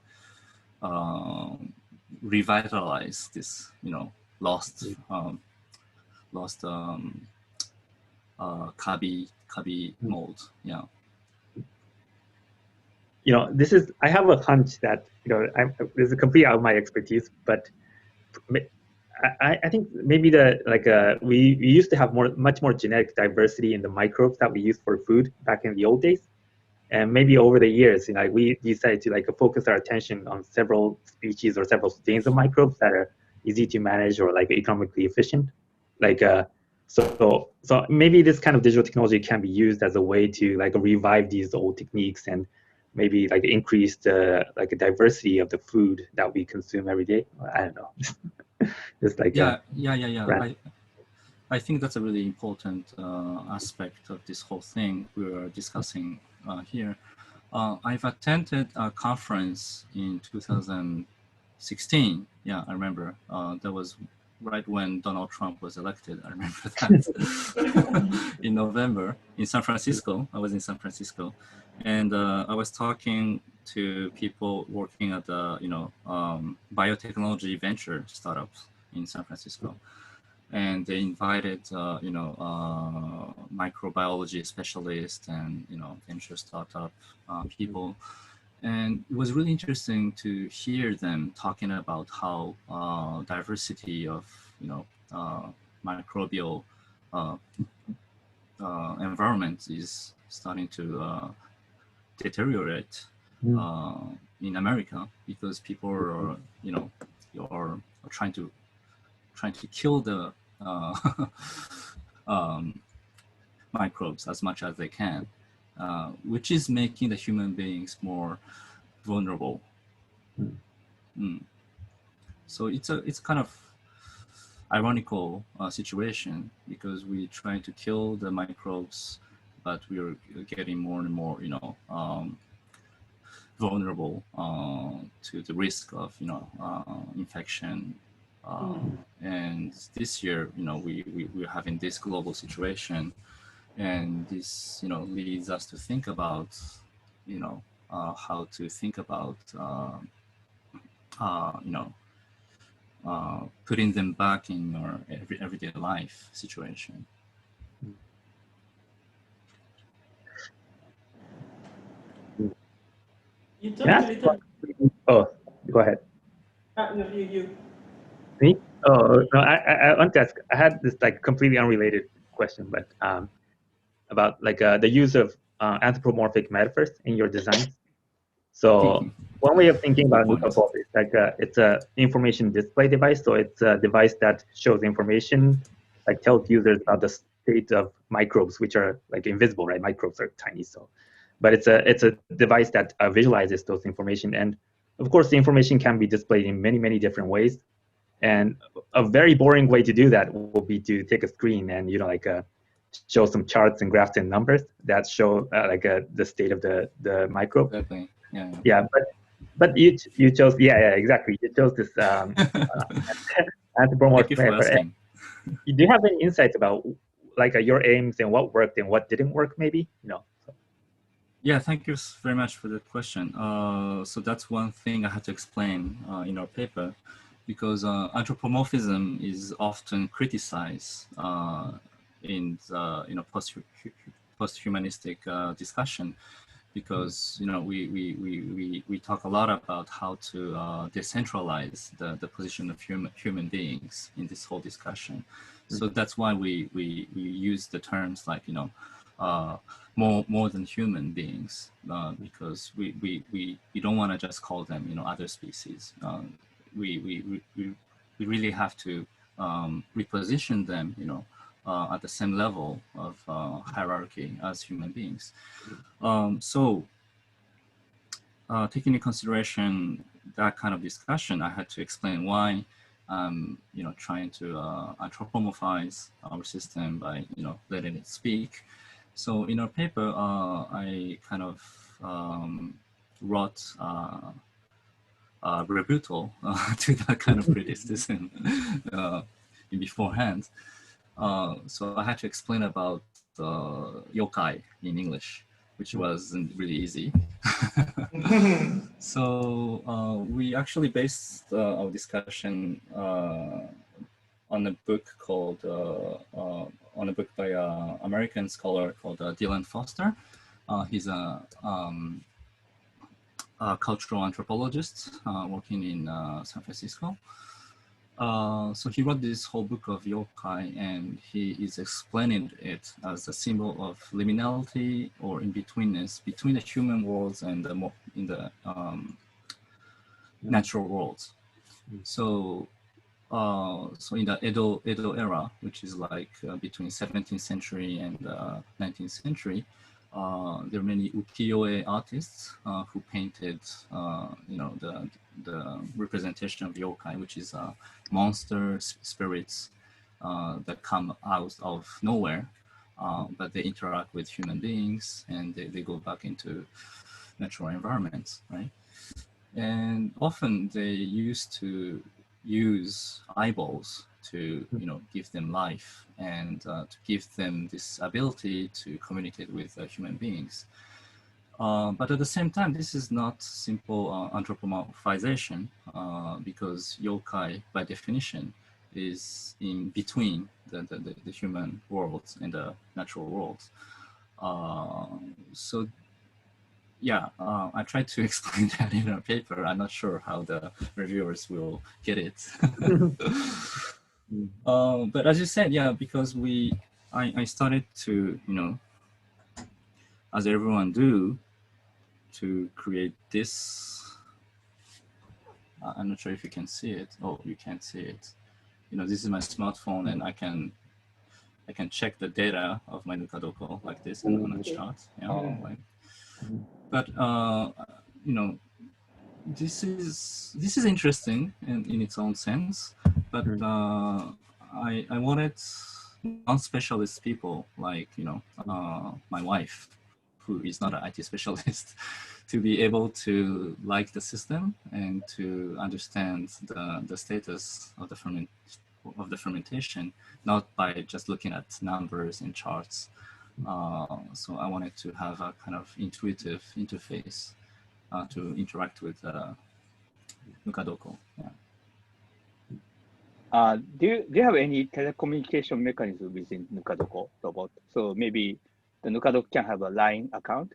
revitalize this lost kabi mold. Yeah. I have a hunch that this is completely out of my expertise, but I think maybe we used to have much more genetic diversity in the microbes that we use for food back in the old days, and maybe over the years, we decided to focus our attention on several species or several strains of microbes that are easy to manage or economically efficient. So maybe this kind of digital technology can be used as a way to revive these old techniques and maybe increase the diversity of the food that we consume every day. I don't know. Just Yeah. I think that's a really important aspect of this whole thing we're discussing here. I've attended a conference in 2016. Yeah, I remember. That was right when Donald Trump was elected. I remember that in November in San Francisco. I was in San Francisco, and I was talking to people working at the biotechnology venture startups in San Francisco. And they invited, microbiology specialists and, venture startup people. And it was really interesting to hear them talking about how diversity of, microbial environment is starting to deteriorate in America because people are, are trying to kill the microbes as much as they can, which is making the human beings more vulnerable. So it's kind of ironical situation because we try to kill the microbes, but we are getting more and more, vulnerable to the risk of, infection. And this year, we're having this global situation, and this, leads us to think about, how to think about you know, putting them back in your everyday life situation. You talked a little. Oh, go ahead. No, you. Me? Oh no, I want to ask. I had this like completely unrelated question, but about like the use of anthropomorphic metaphors in your designs. So one way of thinking about NukaPop is like it's a information display device. So it's a device that shows information, like tells users about the state of microbes, which are like invisible, right? Microbes are tiny, so. But it's a device that visualizes those information, and of course the information can be displayed in many different ways. And a very boring way to do that will be to take a screen and like show some charts and graphs and numbers that show like the state of the microbe. Exactly. Yeah. Yeah, but you chose exactly. You chose this anthropomorphic metaphor. Do you have any insights about like your aims and what worked and what didn't work? Maybe no. Yeah, thank you very much for the question. So that's one thing I had to explain in our paper, because anthropomorphism is often criticized in the, post-humanistic discussion, because we talk a lot about how to decentralize the position of human beings in this whole discussion. So that's why we use the terms like more than human beings, because we don't want to just call them other species. We really have to reposition them at the same level of hierarchy as human beings. So taking into consideration that kind of discussion, I had to explain why trying to anthropomorphize our system by letting it speak. So in our paper, I kind of wrote a rebuttal to that kind of criticism beforehand. So I had to explain about yokai in English, which wasn't really easy. So we actually based our discussion on a book called on a book by an American scholar called Dylan Foster. He's a cultural anthropologist working in San Francisco. So he wrote this whole book of yokai, and he is explaining it as a symbol of liminality or in-betweenness between the human worlds and the natural worlds. So in the Edo era, which is like between 17th century and 19th century, there are many ukiyo-e artists who painted, the representation of yokai, which is monster spirits that come out of nowhere, but they interact with human beings and they go back into natural environments, right? And often they used to use eyeballs to give them life and to give them this ability to communicate with human beings. But at the same time, this is not simple anthropomorphization, because yokai, by definition, is in between the human world and the natural world. So yeah, I tried to explain that in our paper. I'm not sure how the reviewers will get it. But as you said, yeah, because I started to, as everyone do, to create this. I'm not sure if you can see it. Oh, you can't see it. This is my smartphone, and I can check the data of my Nukadoko like this on a chart. Yeah, but this is interesting in its own sense, but I wanted non-specialist people like my wife, who is not an IT specialist, to be able to like the system and to understand the status of the fermentation, not by just looking at numbers and charts. So I wanted to have a kind of intuitive interface to interact with Nukadoko. Yeah. Do you have any telecommunication mechanism within Nukadoko robot? So maybe the Nukadoko can have a line account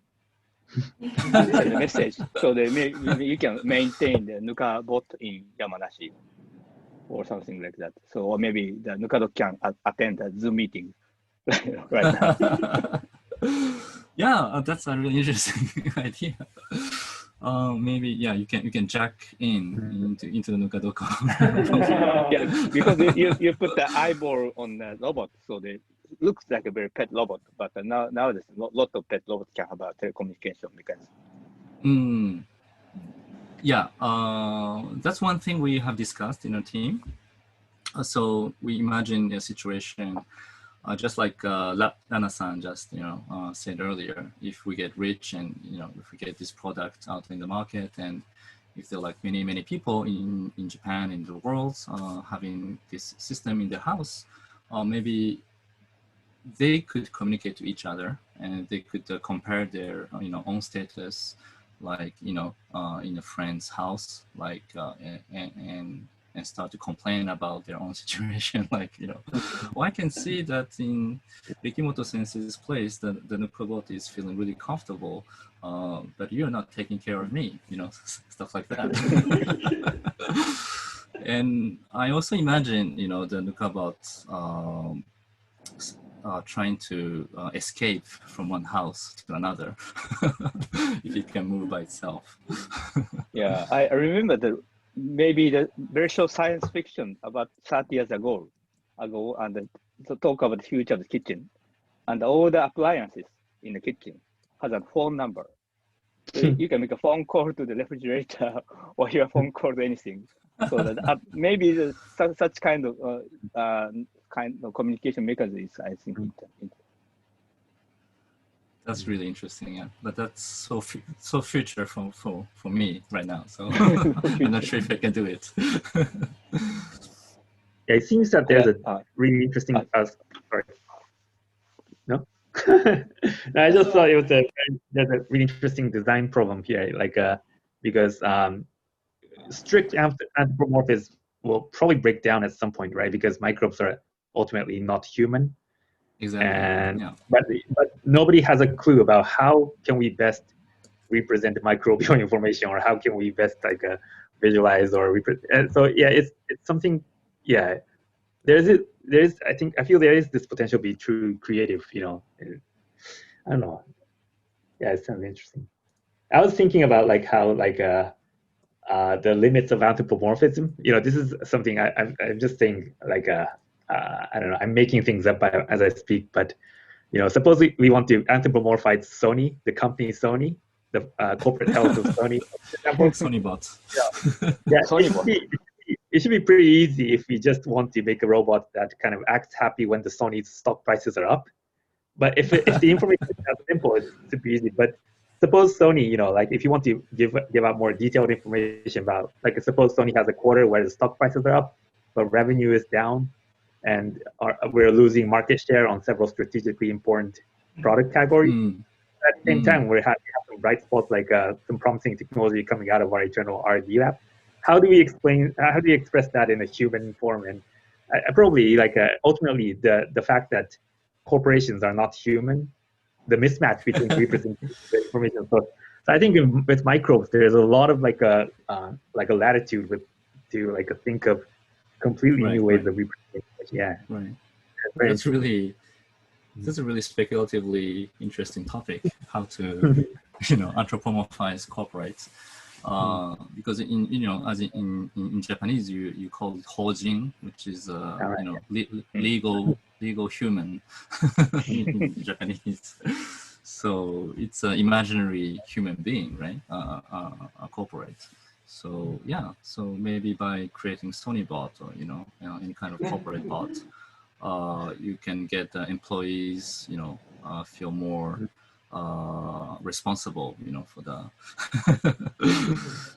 and send a message, so maybe you can maintain the Nuka bot in Yamanashi or something like that. So or maybe the Nukadoko can attend a Zoom meeting right now. Yeah, that's a really interesting idea. Maybe you can jack into the Nukadoko. Yeah, because you put the eyeball on the robot, so it looks like a very pet robot. But nowadays, a lot of pet robots can have a telecommunication mechanism. Yeah, that's one thing we have discussed in our team. So we imagine a situation just like Lana-san just said earlier. If we get rich and if we get this product out in the market, and if there are like many people in Japan, in the world, having this system in the house, maybe they could communicate to each other, and they could compare their own status, like in a friend's house, like and start to complain about their own situation, like well, I can see that in Rikimoto Sensei's place, the Nukabot is feeling really comfortable, but you're not taking care of me, stuff like that. And I also imagine the Nukabot trying to escape from one house to another if it can move by itself. Yeah, I remember maybe the very short science fiction about 30 years ago, and to talk about the future of the kitchen, and all the appliances in the kitchen has a phone number. So you can make a phone call to the refrigerator or your phone call to anything. So that maybe such kind of communication mechanism, I think. That's really interesting, yeah. But that's so future for me right now. So I'm not sure if I can do it. Yeah, it seems that there's a really interesting. Sorry. No. No, I just thought there's a really interesting design problem here, like because strict anthropomorphism will probably break down at some point, right? Because microbes are ultimately not human. Exactly. And yeah. but nobody has a clue about how can we best represent the microbial information, or how can we best visualize or represent. And so yeah, it's something. Yeah, I feel there is this potential to be true creative. I don't know. Yeah, it sounds interesting. I was thinking about how the limits of anthropomorphism. This is something I'm just saying I don't know. I'm making things up as I speak, but suppose we want to anthropomorphize Sony, the company Sony, the corporate health of Sony. Sony bot. Yeah, it should be pretty easy if we just want to make a robot that kind of acts happy when the Sony stock prices are up. But if the information is that simple, it's super easy. But suppose Sony, if you want to give out more detailed information about, suppose Sony has a quarter where the stock prices are up, but revenue is down, and we're losing market share on several strategically important product categories. At the same time, we have some bright spots, like some promising technology coming out of our internal R&D lab. How do we express that in a human form? And probably ultimately the fact that corporations are not human, the mismatch between representation and information. So I think with microbes, there's a lot of a latitude to think of completely new ways of representation. Yeah, right. That's a really speculatively interesting topic. How to anthropomorphize corporates. Because as in Japanese, you call it hojin, which is legal human in Japanese. So it's an imaginary human being, right? A corporate. So yeah, so maybe by creating Sony bot or any kind of corporate bot, you can get employees feel more responsible, for the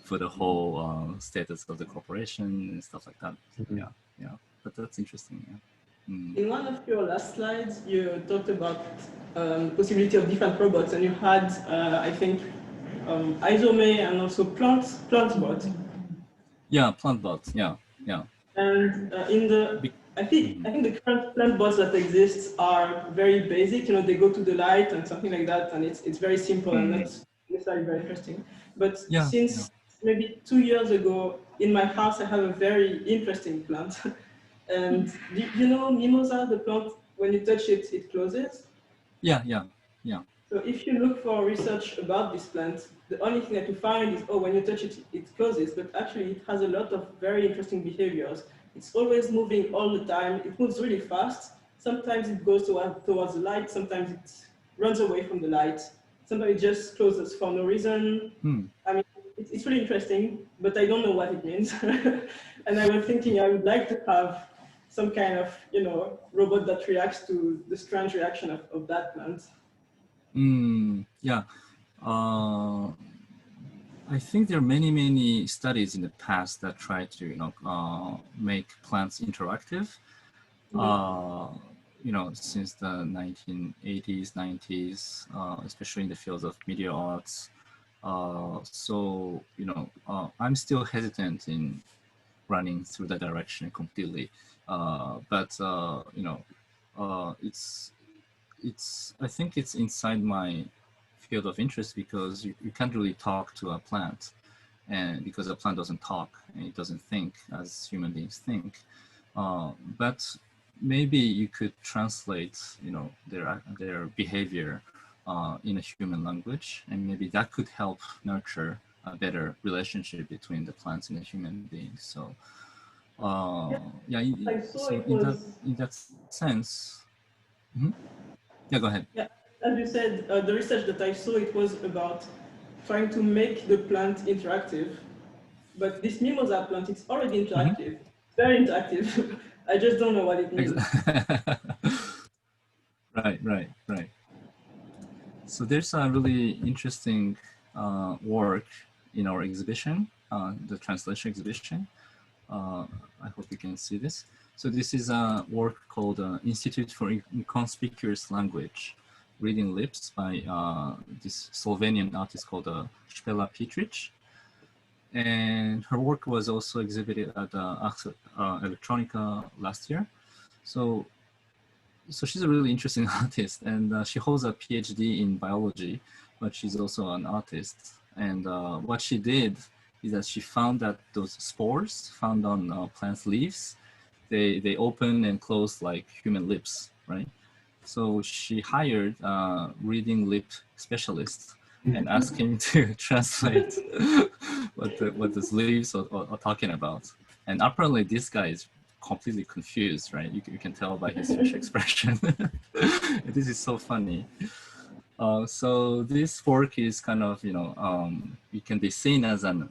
for the whole status of the corporation and stuff like that. Yeah, but that's interesting. Yeah. In one of your last slides, you talked about possibility of different robots, and you had, I think, Isome and also plant bot. Yeah, plant bots. Yeah, yeah. And Be- I think the current plant bots that exist are very basic. You know, they go to the light and something like that, and it's very simple and not necessarily very interesting. But yeah, yeah. since maybe 2 years ago, in my house, I have a very interesting plant. And you know mimosa, the plant, when you touch it, it closes. Yeah, yeah, yeah. So if you look for research about this plant, the only thing that you find is, oh, when you touch it, it closes, but actually it has a lot of very interesting behaviors. It's always moving all the time. It moves really fast. Sometimes it goes towards the light. Sometimes it runs away from the light. Sometimes it just closes for no reason. I mean, it's really interesting, but I don't know what it means. And I was thinking I would like to have some kind of, you know, robot that reacts to the strange reaction of that plant. Yeah. I think there are many, many studies in the past that try to, make plants interactive. Since the 1980s, 90s, especially in the fields of media arts. I'm still hesitant in running through that direction completely. I think it's inside my field of interest because you can't really talk to a plant, and because a plant doesn't talk and it doesn't think as human beings think. But maybe you could translate, their behavior in a human language, and maybe that could help nurture a better relationship between the plants and the human beings. So, I saw so it was, in that sense, yeah, go ahead. yeah, as you said, the research that I saw, it was about trying to make the plant interactive. But this mimosa plant, it's already interactive, very interactive. I just don't know what it means. Right. So there's a really interesting work in our exhibition, the translation exhibition. I hope you can see this. So this is a work called Institute for Inconspicuous Language, Reading Lips by this Slovenian artist called Špela Petric. And her work was also exhibited at Electronica last year. So she's a really interesting artist, and she holds a PhD in biology, but she's also an artist. And what she did is that she found that those spores found on plants' leaves, they open and close like human lips, right? So she hired a reading lip specialist and asked him to translate what the leaves are talking about. And apparently this guy is completely confused, right? You can tell by his facial expression. This is so funny. So this work is kind of, it can be seen as an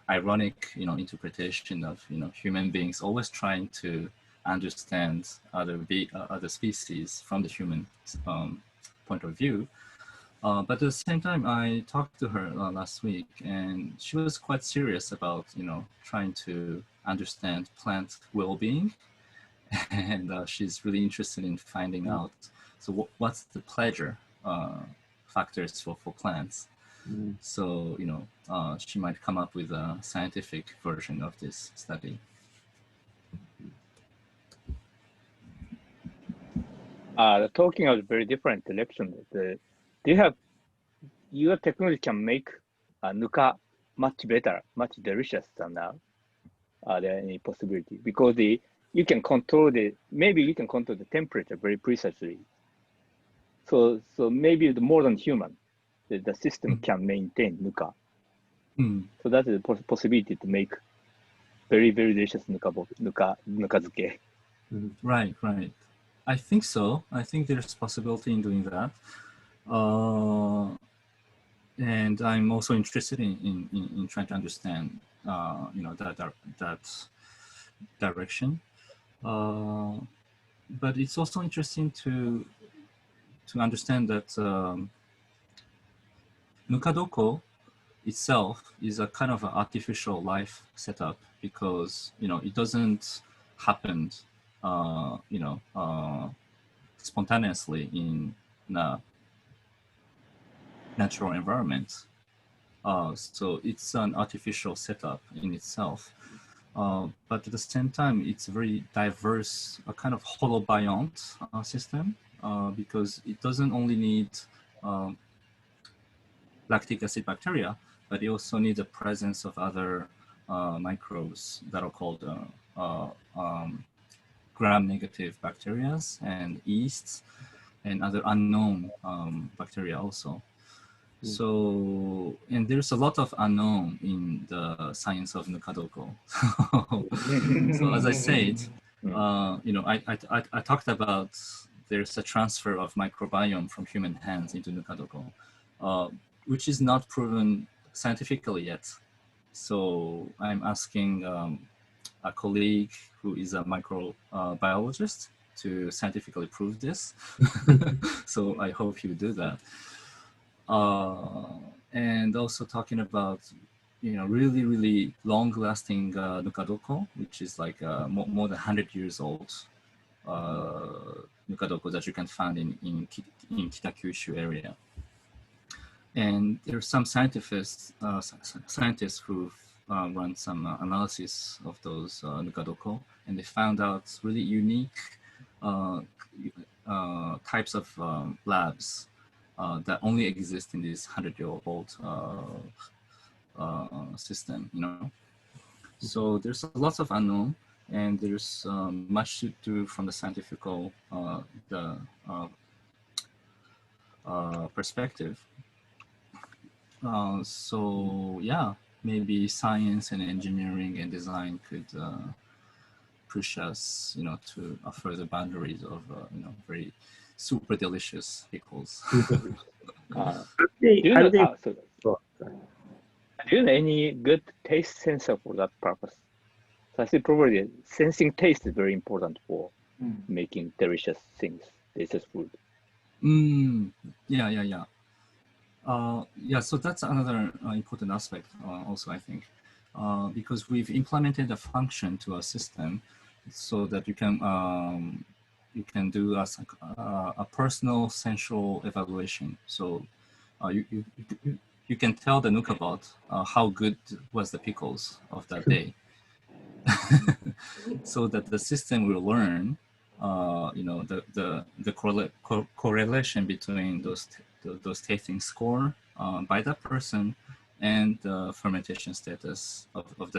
ironic, interpretation of, human beings always trying to understand other species from the human point of view. But at the same time, I talked to her last week, and she was quite serious about, trying to understand plant well-being, and she's really interested in finding out. So, what's the pleasure factors for plants? So, she might come up with a scientific version of this study. Talking of very different direction, do you have your technology can make nuka much better, much delicious than now? Are there any possibility? Because you can control maybe you can control the temperature very precisely. So maybe more than human, the system can maintain nuka. So that is a possibility to make very, very delicious nuka zuke. Right. I think so. I think there's possibility in doing that. And I'm also interested in trying to understand, that direction. But it's also interesting to understand that Nukadoko itself is a kind of an artificial life setup because it doesn't happen spontaneously in a natural environment. So it's an artificial setup in itself. But at the same time, it's a very diverse, a kind of holobiont system, because it doesn't only need lactic acid bacteria, but it also needs the presence of other microbes that are called gram-negative bacteria and yeasts and other unknown bacteria also. So, and there's a lot of unknown in the science of Nukadoko. So as I said, I talked about there's a transfer of microbiome from human hands into Nukadoko, which is not proven scientifically yet. So I'm asking a colleague who is a microbiologist to scientifically prove this. So I hope he will do that. And also talking about, really, really long-lasting Nukadoko, which is like more than 100 years old Nukadoko that you can find in Kitakyushu area. And there are some scientists who've run some analysis of those Nukadoko, and they found out really unique types of labs that only exist in this 100-year-old system, So there's lots of unknown, and there's much to do from the scientific perspective. So yeah, maybe science and engineering and design could push us, to further boundaries of, very super delicious pickles. Do you know any good taste sensor for that purpose? So I think probably sensing taste is very important for making delicious things, delicious food. Yeah. So that's another important aspect also, I think, because we've implemented a function to our system so that you can do a personal sensual evaluation. So you can tell the Nukabot how good was the pickles of that day. So that the system will learn, the correlation between those tasting score by that person and the fermentation status of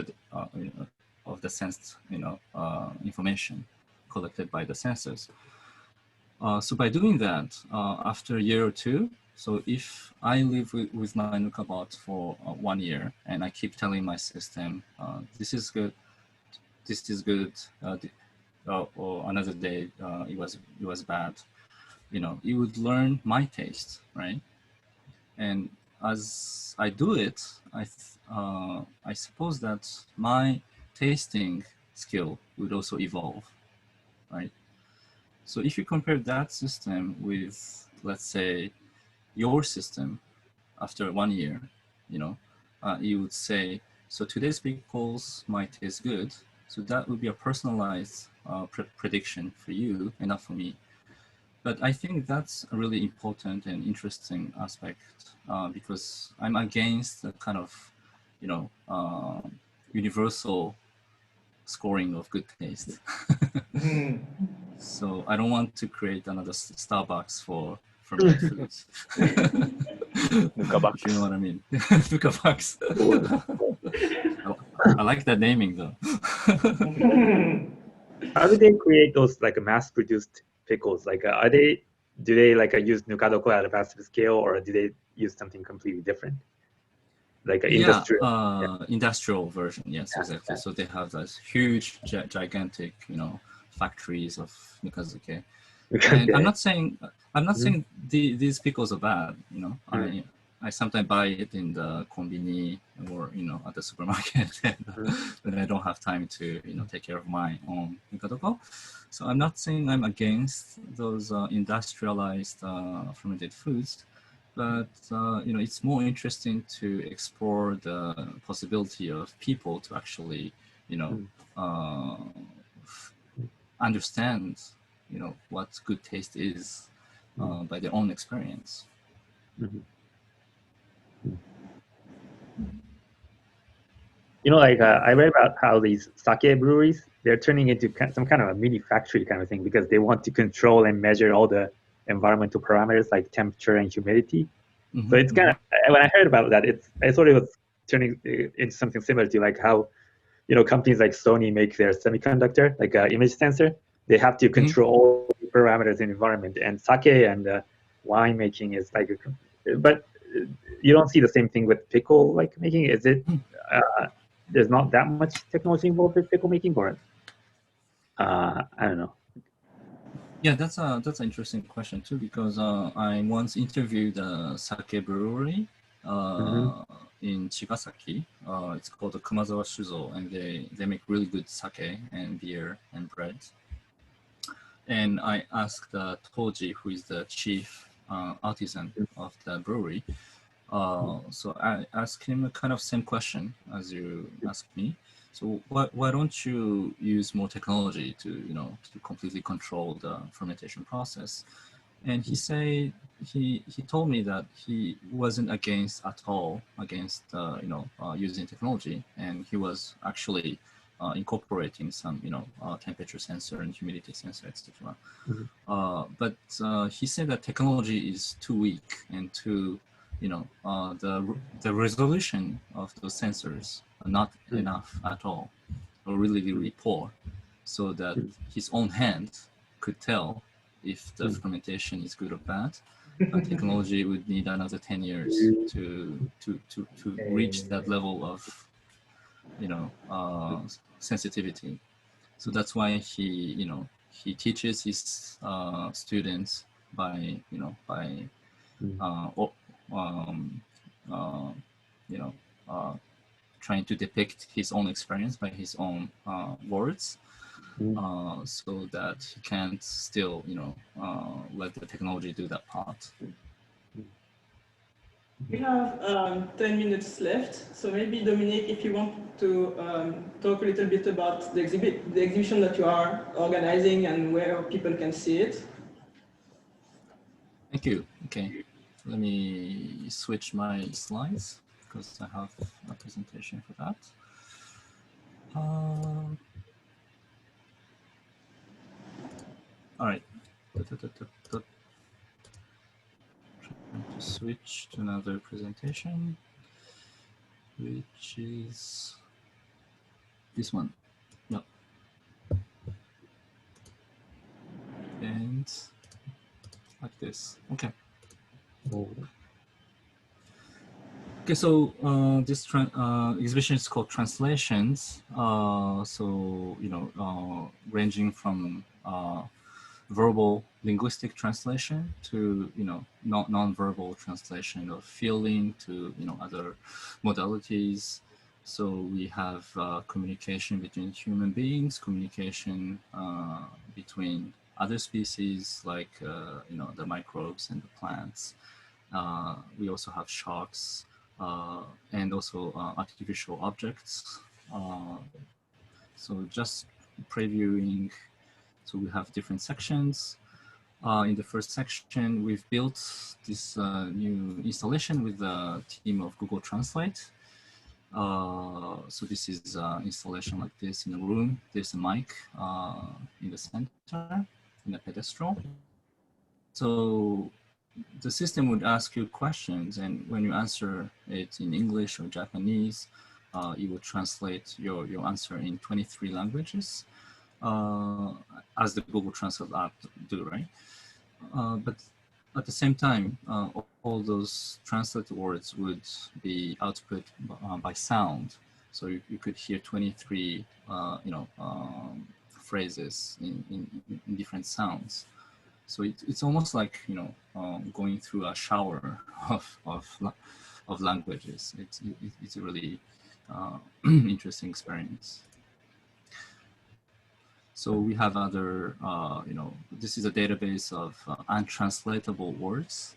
the sensed information collected by the sensors. So by doing that, after a year or two, so if I live with my Nukabot for 1 year and I keep telling my system, this is good, this is good, or another day it was bad, it would learn my taste, right? And as I do it, I suppose that my tasting skill would also evolve, right? So if you compare that system with, let's say, your system after 1 year, you would say, so today's pickles might taste good. So that would be a personalized prediction for you and not for me. But I think that's a really important and interesting aspect because I'm against the kind of, universal scoring of good taste. So I don't want to create another Starbucks for fermented foods. Nukabox. You know what I mean? Nukabox. I like that naming though. How do they create those like mass-produced pickles? Like, do they like use Nukadoko at a massive scale, or do they use something completely different? Like an industrial. Industrial version, yes, exactly. So they have those huge, gigantic, factories of Nukazuke. And I'm not saying these pickles are bad. I sometimes buy it in the konbini or at the supermarket when I don't have time to take care of my own Nukadoko. So I'm not saying I'm against those industrialized fermented foods, but it's more interesting to explore the possibility of people to actually understand what good taste is by their own experience. like I read about how these sake breweries, they're turning into some kind of a mini factory kind of thing because they want to control and measure all the environmental parameters like temperature and humidity. So it's kind of, when I heard about that, I thought it was turning into something similar to like how, companies like Sony make their semiconductor, like image sensor. They have to control the parameters in environment, and sake and wine making is like, but you don't see the same thing with pickle like making. Is it? There's not that much technology involved with pickle making, or I don't know. Yeah, that's an interesting question too, because I once interviewed a sake brewery in Chigasaki. It's called the Kumazawa Shuzo, and they make really good sake and beer and bread. And I asked Toji, who is the chief artisan of the brewery. So I asked him a kind of same question as you asked me. So why don't you use more technology to to completely control the fermentation process? And he told me that he wasn't against at all against using technology, and he was actually incorporating some temperature sensor and humidity sensor, etc. But he said that technology is too weak and too the resolution of those sensors are not enough at all, or really poor, so that his own hand could tell if the fermentation is good or bad. Technology would need another 10 years to reach that level of sensitivity. So that's why he teaches his students by trying to depict his own experience by his own words, so that he can't still let the technology do that part. We have 10 minutes left, so maybe Dominique, if you want to talk a little bit about the exhibition that you are organizing and where people can see it. Thank you. Okay, let me switch my slides because I have a presentation for that. All right. Trying to switch to another presentation, which is this one. No. And like this. Okay. Okay, so this exhibition is called Translations. So ranging from verbal linguistic translation to non-verbal translation of feeling to other modalities. So we have communication between human beings, communication between other species like the microbes and the plants. We also have sharks and also artificial objects. So just previewing. So we have different sections. In the first section, we've built this new installation with the team of Google Translate. So this is installation like this in a room. There's a mic in the center, in a pedestal. So the system would ask you questions, and when you answer it in English or Japanese, it will translate your answer in 23 languages. As the Google Translate app do, right? But at the same time, all those translated words would be output by sound. So you could hear 23, phrases in different sounds. So it's almost like going through a shower of languages. It's a really interesting experience. So we have other, this is a database of untranslatable words.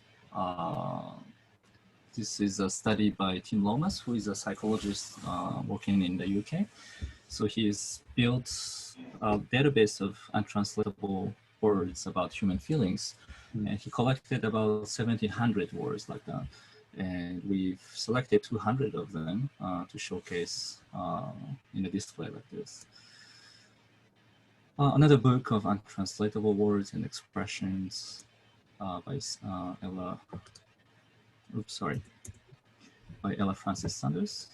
This is a study by Tim Lomas, who is a psychologist working in the UK. So he's built a database of untranslatable words about human feelings. And he collected about 1,700 words like that. and we've selected 200 of them to showcase in a display like this. Another book of untranslatable words and expressions by Ella Francis Sanders.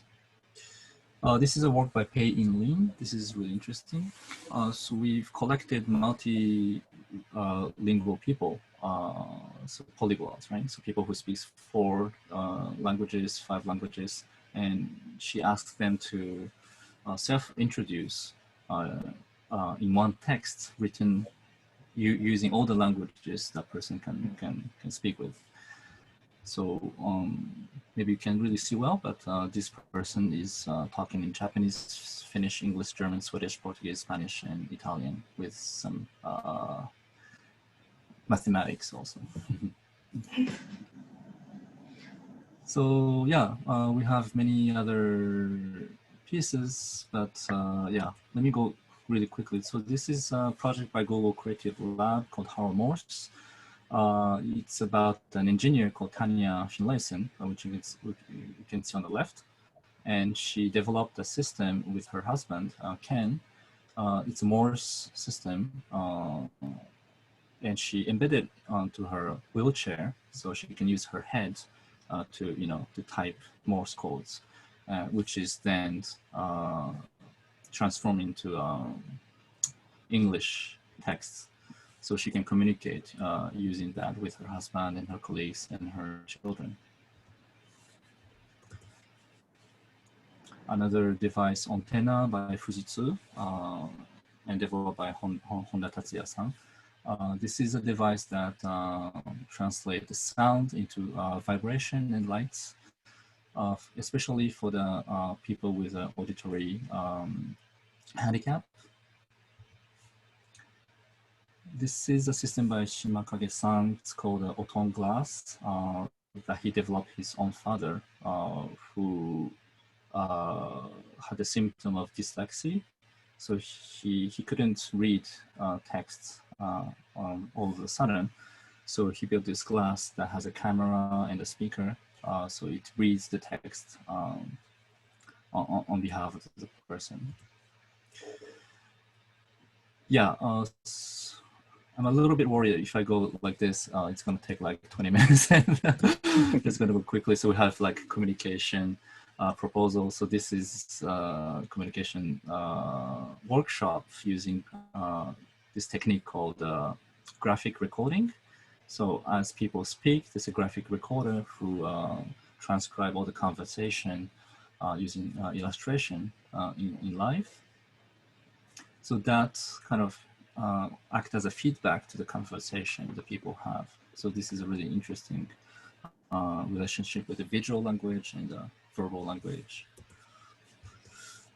This is a work by Pei In Lin. This is really interesting. So we've collected multi-lingual people, so polyglots, right? So people who speak 4 languages, 5 languages, and she asks them to self-introduce in one text written using all the languages that person can speak with. So maybe you can't really see well, but this person is talking in Japanese, Finnish, English, German, Swedish, Portuguese, Spanish, and Italian with some mathematics also. So yeah, we have many other pieces, but yeah, let me go really quickly. So this is a project by Global Creative Lab called Harold Morse. It's about an engineer called Tanya Finlayson, which you can see on the left. And she developed a system with her husband, Ken. It's a Morse system. And she embedded onto her wheelchair so she can use her head to type Morse codes, which is then transformed into English texts. So she can communicate using that with her husband and her colleagues and her children. Another device, Antenna by Fujitsu, and developed by Honda Tatsuya-san. This is a device that translates the sound into vibration and lights, especially for the people with an auditory handicap. This is a system by Shimakage-san. It's called Oton Glass that he developed his own father, who had a symptom of dyslexia. So he couldn't read texts all of a sudden. So he built this glass that has a camera and a speaker. So it reads the text on behalf of the person. Yeah. I'm a little bit worried if I go like this, it's going to take like 20 minutes. It's going to go quickly. So we have like communication proposal. So this is communication workshop using this technique called graphic recording. So as people speak, there's a graphic recorder who transcribe all the conversation using illustration in live. So that kind of act as a feedback to the conversation that people have. So this is a really interesting relationship with the visual language and the verbal language.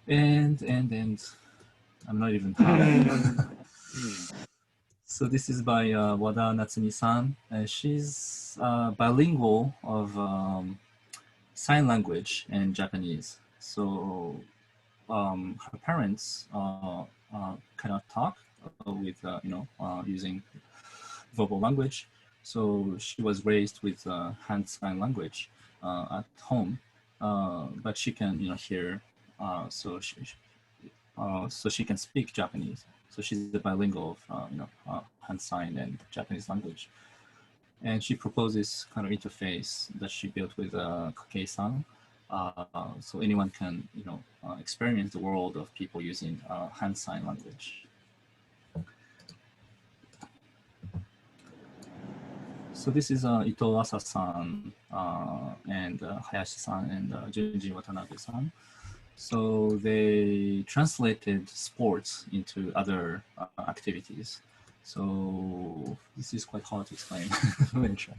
And I'm not even half. So this is by Wada Natsumi-san. She's bilingual of sign language and Japanese. So her parents cannot talk with using verbal language, so she was raised with hand sign language at home, but she can hear, so she can speak Japanese. So she's a bilingual of hand sign and Japanese language, and she proposes kind of interface that she built with Kakei-san. So anyone can experience the world of people using hand sign language. So this is Ito Asa-san and Hayashi-san and Junji Watanabe-san. So they translated sports into other activities. So this is quite hard to explain. Let me try.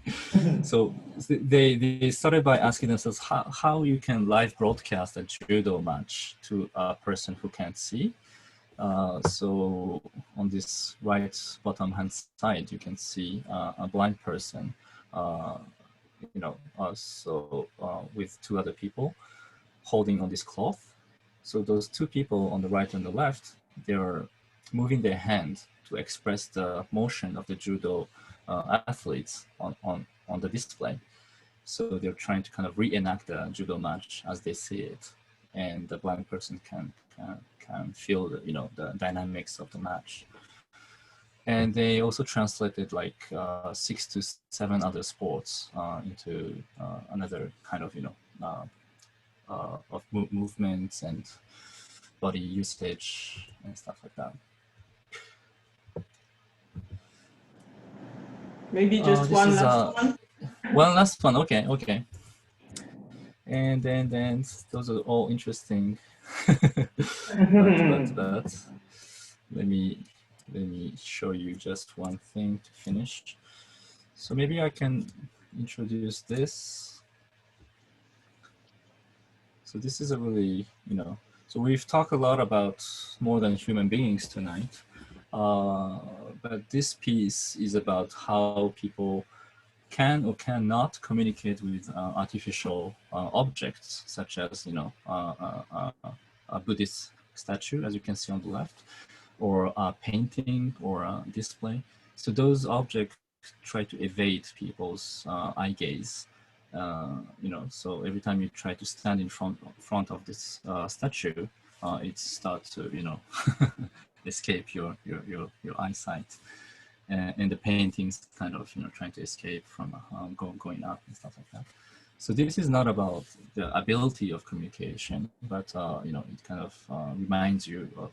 So they started by asking themselves how you can live broadcast a judo match to a person who can't see. So on this right bottom hand side, you can see a blind person, with 2 other people holding on this cloth. So those 2 people on the right and the left, they're moving their hand to express the motion of the judo athletes on the display. So they're trying to kind of reenact the judo match as they see it, and the blind person can feel the, the dynamics of the match. And they also translated like 6 to 7 other sports into another kind of of movements and body usage and stuff like that. Maybe just one last one. One last one. Okay. And then those are all interesting. but let me show you just one thing to finish. So maybe I can introduce this. So this is a really, so we've talked a lot about more than human beings tonight. But this piece is about how people can or cannot communicate with artificial objects, such as a Buddhist statue, as you can see on the left, or a painting or a display. So those objects try to evade people's eye gaze. So every time you try to stand in front of this statue, it starts to escape your eyesight. And the paintings kind of trying to escape from going up and stuff like that. So this is not about the ability of communication, but it kind of reminds you of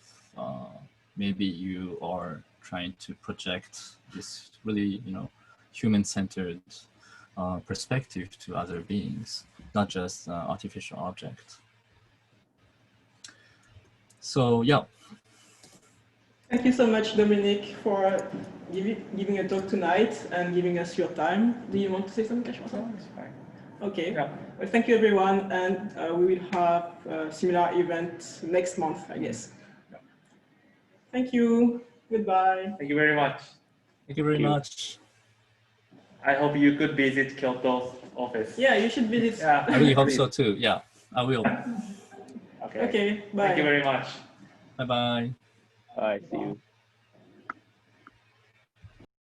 maybe you are trying to project this really human-centered perspective to other beings, not just artificial objects. So yeah. Thank you so much, Dominic, for giving a talk tonight and giving us your time. Do you want to say something, Kashima? No, it's fine. Okay. Yeah. Well, thank you, everyone, and we will have a similar event next month, I guess. Yeah. Thank you. Goodbye. Thank you very much. Thank you very much. I hope you could visit Kyoto's office. Yeah, you should visit. Yeah, I really hope so too. Yeah, I will. Okay. Okay, bye. Thank you very much. Bye-bye. Bye. See you.